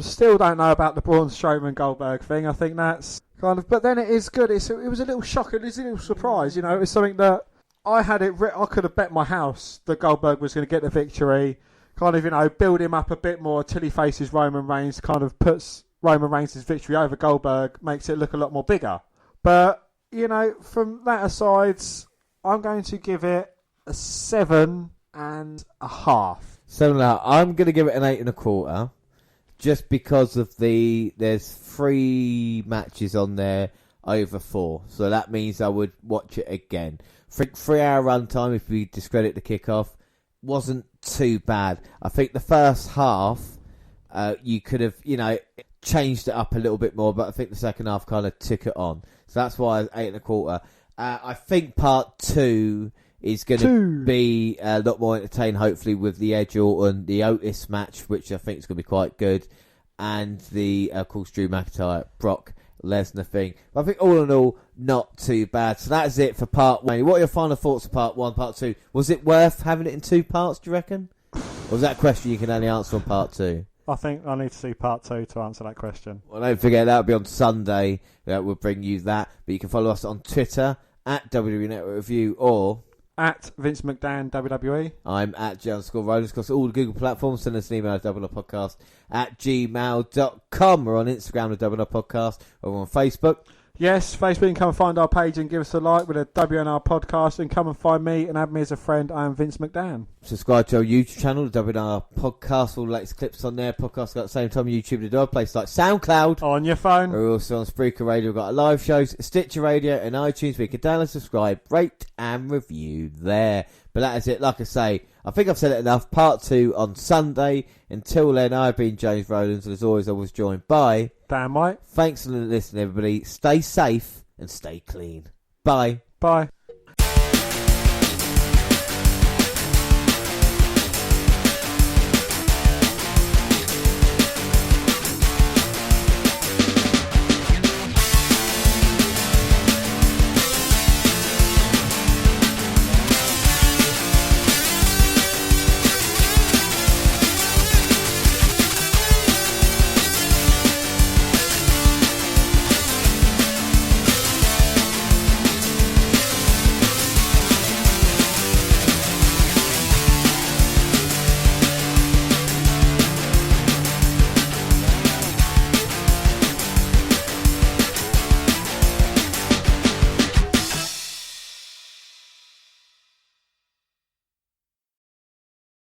still don't know about the Braun Strowman Goldberg thing. I think that's kind of, but then it is good. It was a little shock. It was a little surprise. It was something that I had it. I could have bet my house that Goldberg was going to get the victory. Kind of, build him up a bit more till he faces Roman Reigns. Kind of puts Roman Reigns' victory over Goldberg, makes it look a lot more bigger. But from that aside, I'm going to give it a 7.5. 7.5. I'm going to give it an 8 1/4, just because of there's 3 matches on there. over 4. So that means I would watch it again. 3-hour runtime, if we discredit the kickoff, wasn't too bad. I think the first half, you could have, changed it up a little bit more, but I think the second half kind of took it on. So that's why I was 8.25. I think part 2 is going to be a lot more entertaining, hopefully, with the Edge Orton, the Otis match, which I think is going to be quite good, and the, of course, Drew McIntyre, Brock Lesnar thing. But I think all in all, not too bad. So that's it for part 1. What are your final thoughts of part 1, part 2? Was it worth having it in 2 parts, do you reckon? Or was that a question you can only answer on part 2? I think I need to see part 2 to answer that question. Well, don't forget, that'll be on Sunday. We'll bring you that. But you can follow us on Twitter, at WWE Network Review, or at Vince McDan WWE. I'm at J_Rollins across all the Google platforms. Send us an email at doubleupodcast@gmail.com. We're on Instagram at Double Up Podcast, or we're on Facebook. Yes, Facebook, you can come and find our page and give us a like with a WNR podcast, and come and find me and add me as a friend. I am Vince McDan. Subscribe to our YouTube channel, the WNR Podcast. All the latest clips on there. Podcasts at the same time on YouTube and other places like SoundCloud. On your phone. We're also on Spreaker Radio. We've got our live shows, Stitcher Radio and iTunes. We can download, subscribe, rate and review there. But that is it. Like I say, I think I've said it enough. Part 2 on Sunday. Until then, I've been James Rowlands, and as always, I was joined by Dan White. Thanks for listening, everybody. Stay safe and stay clean. Bye. Bye.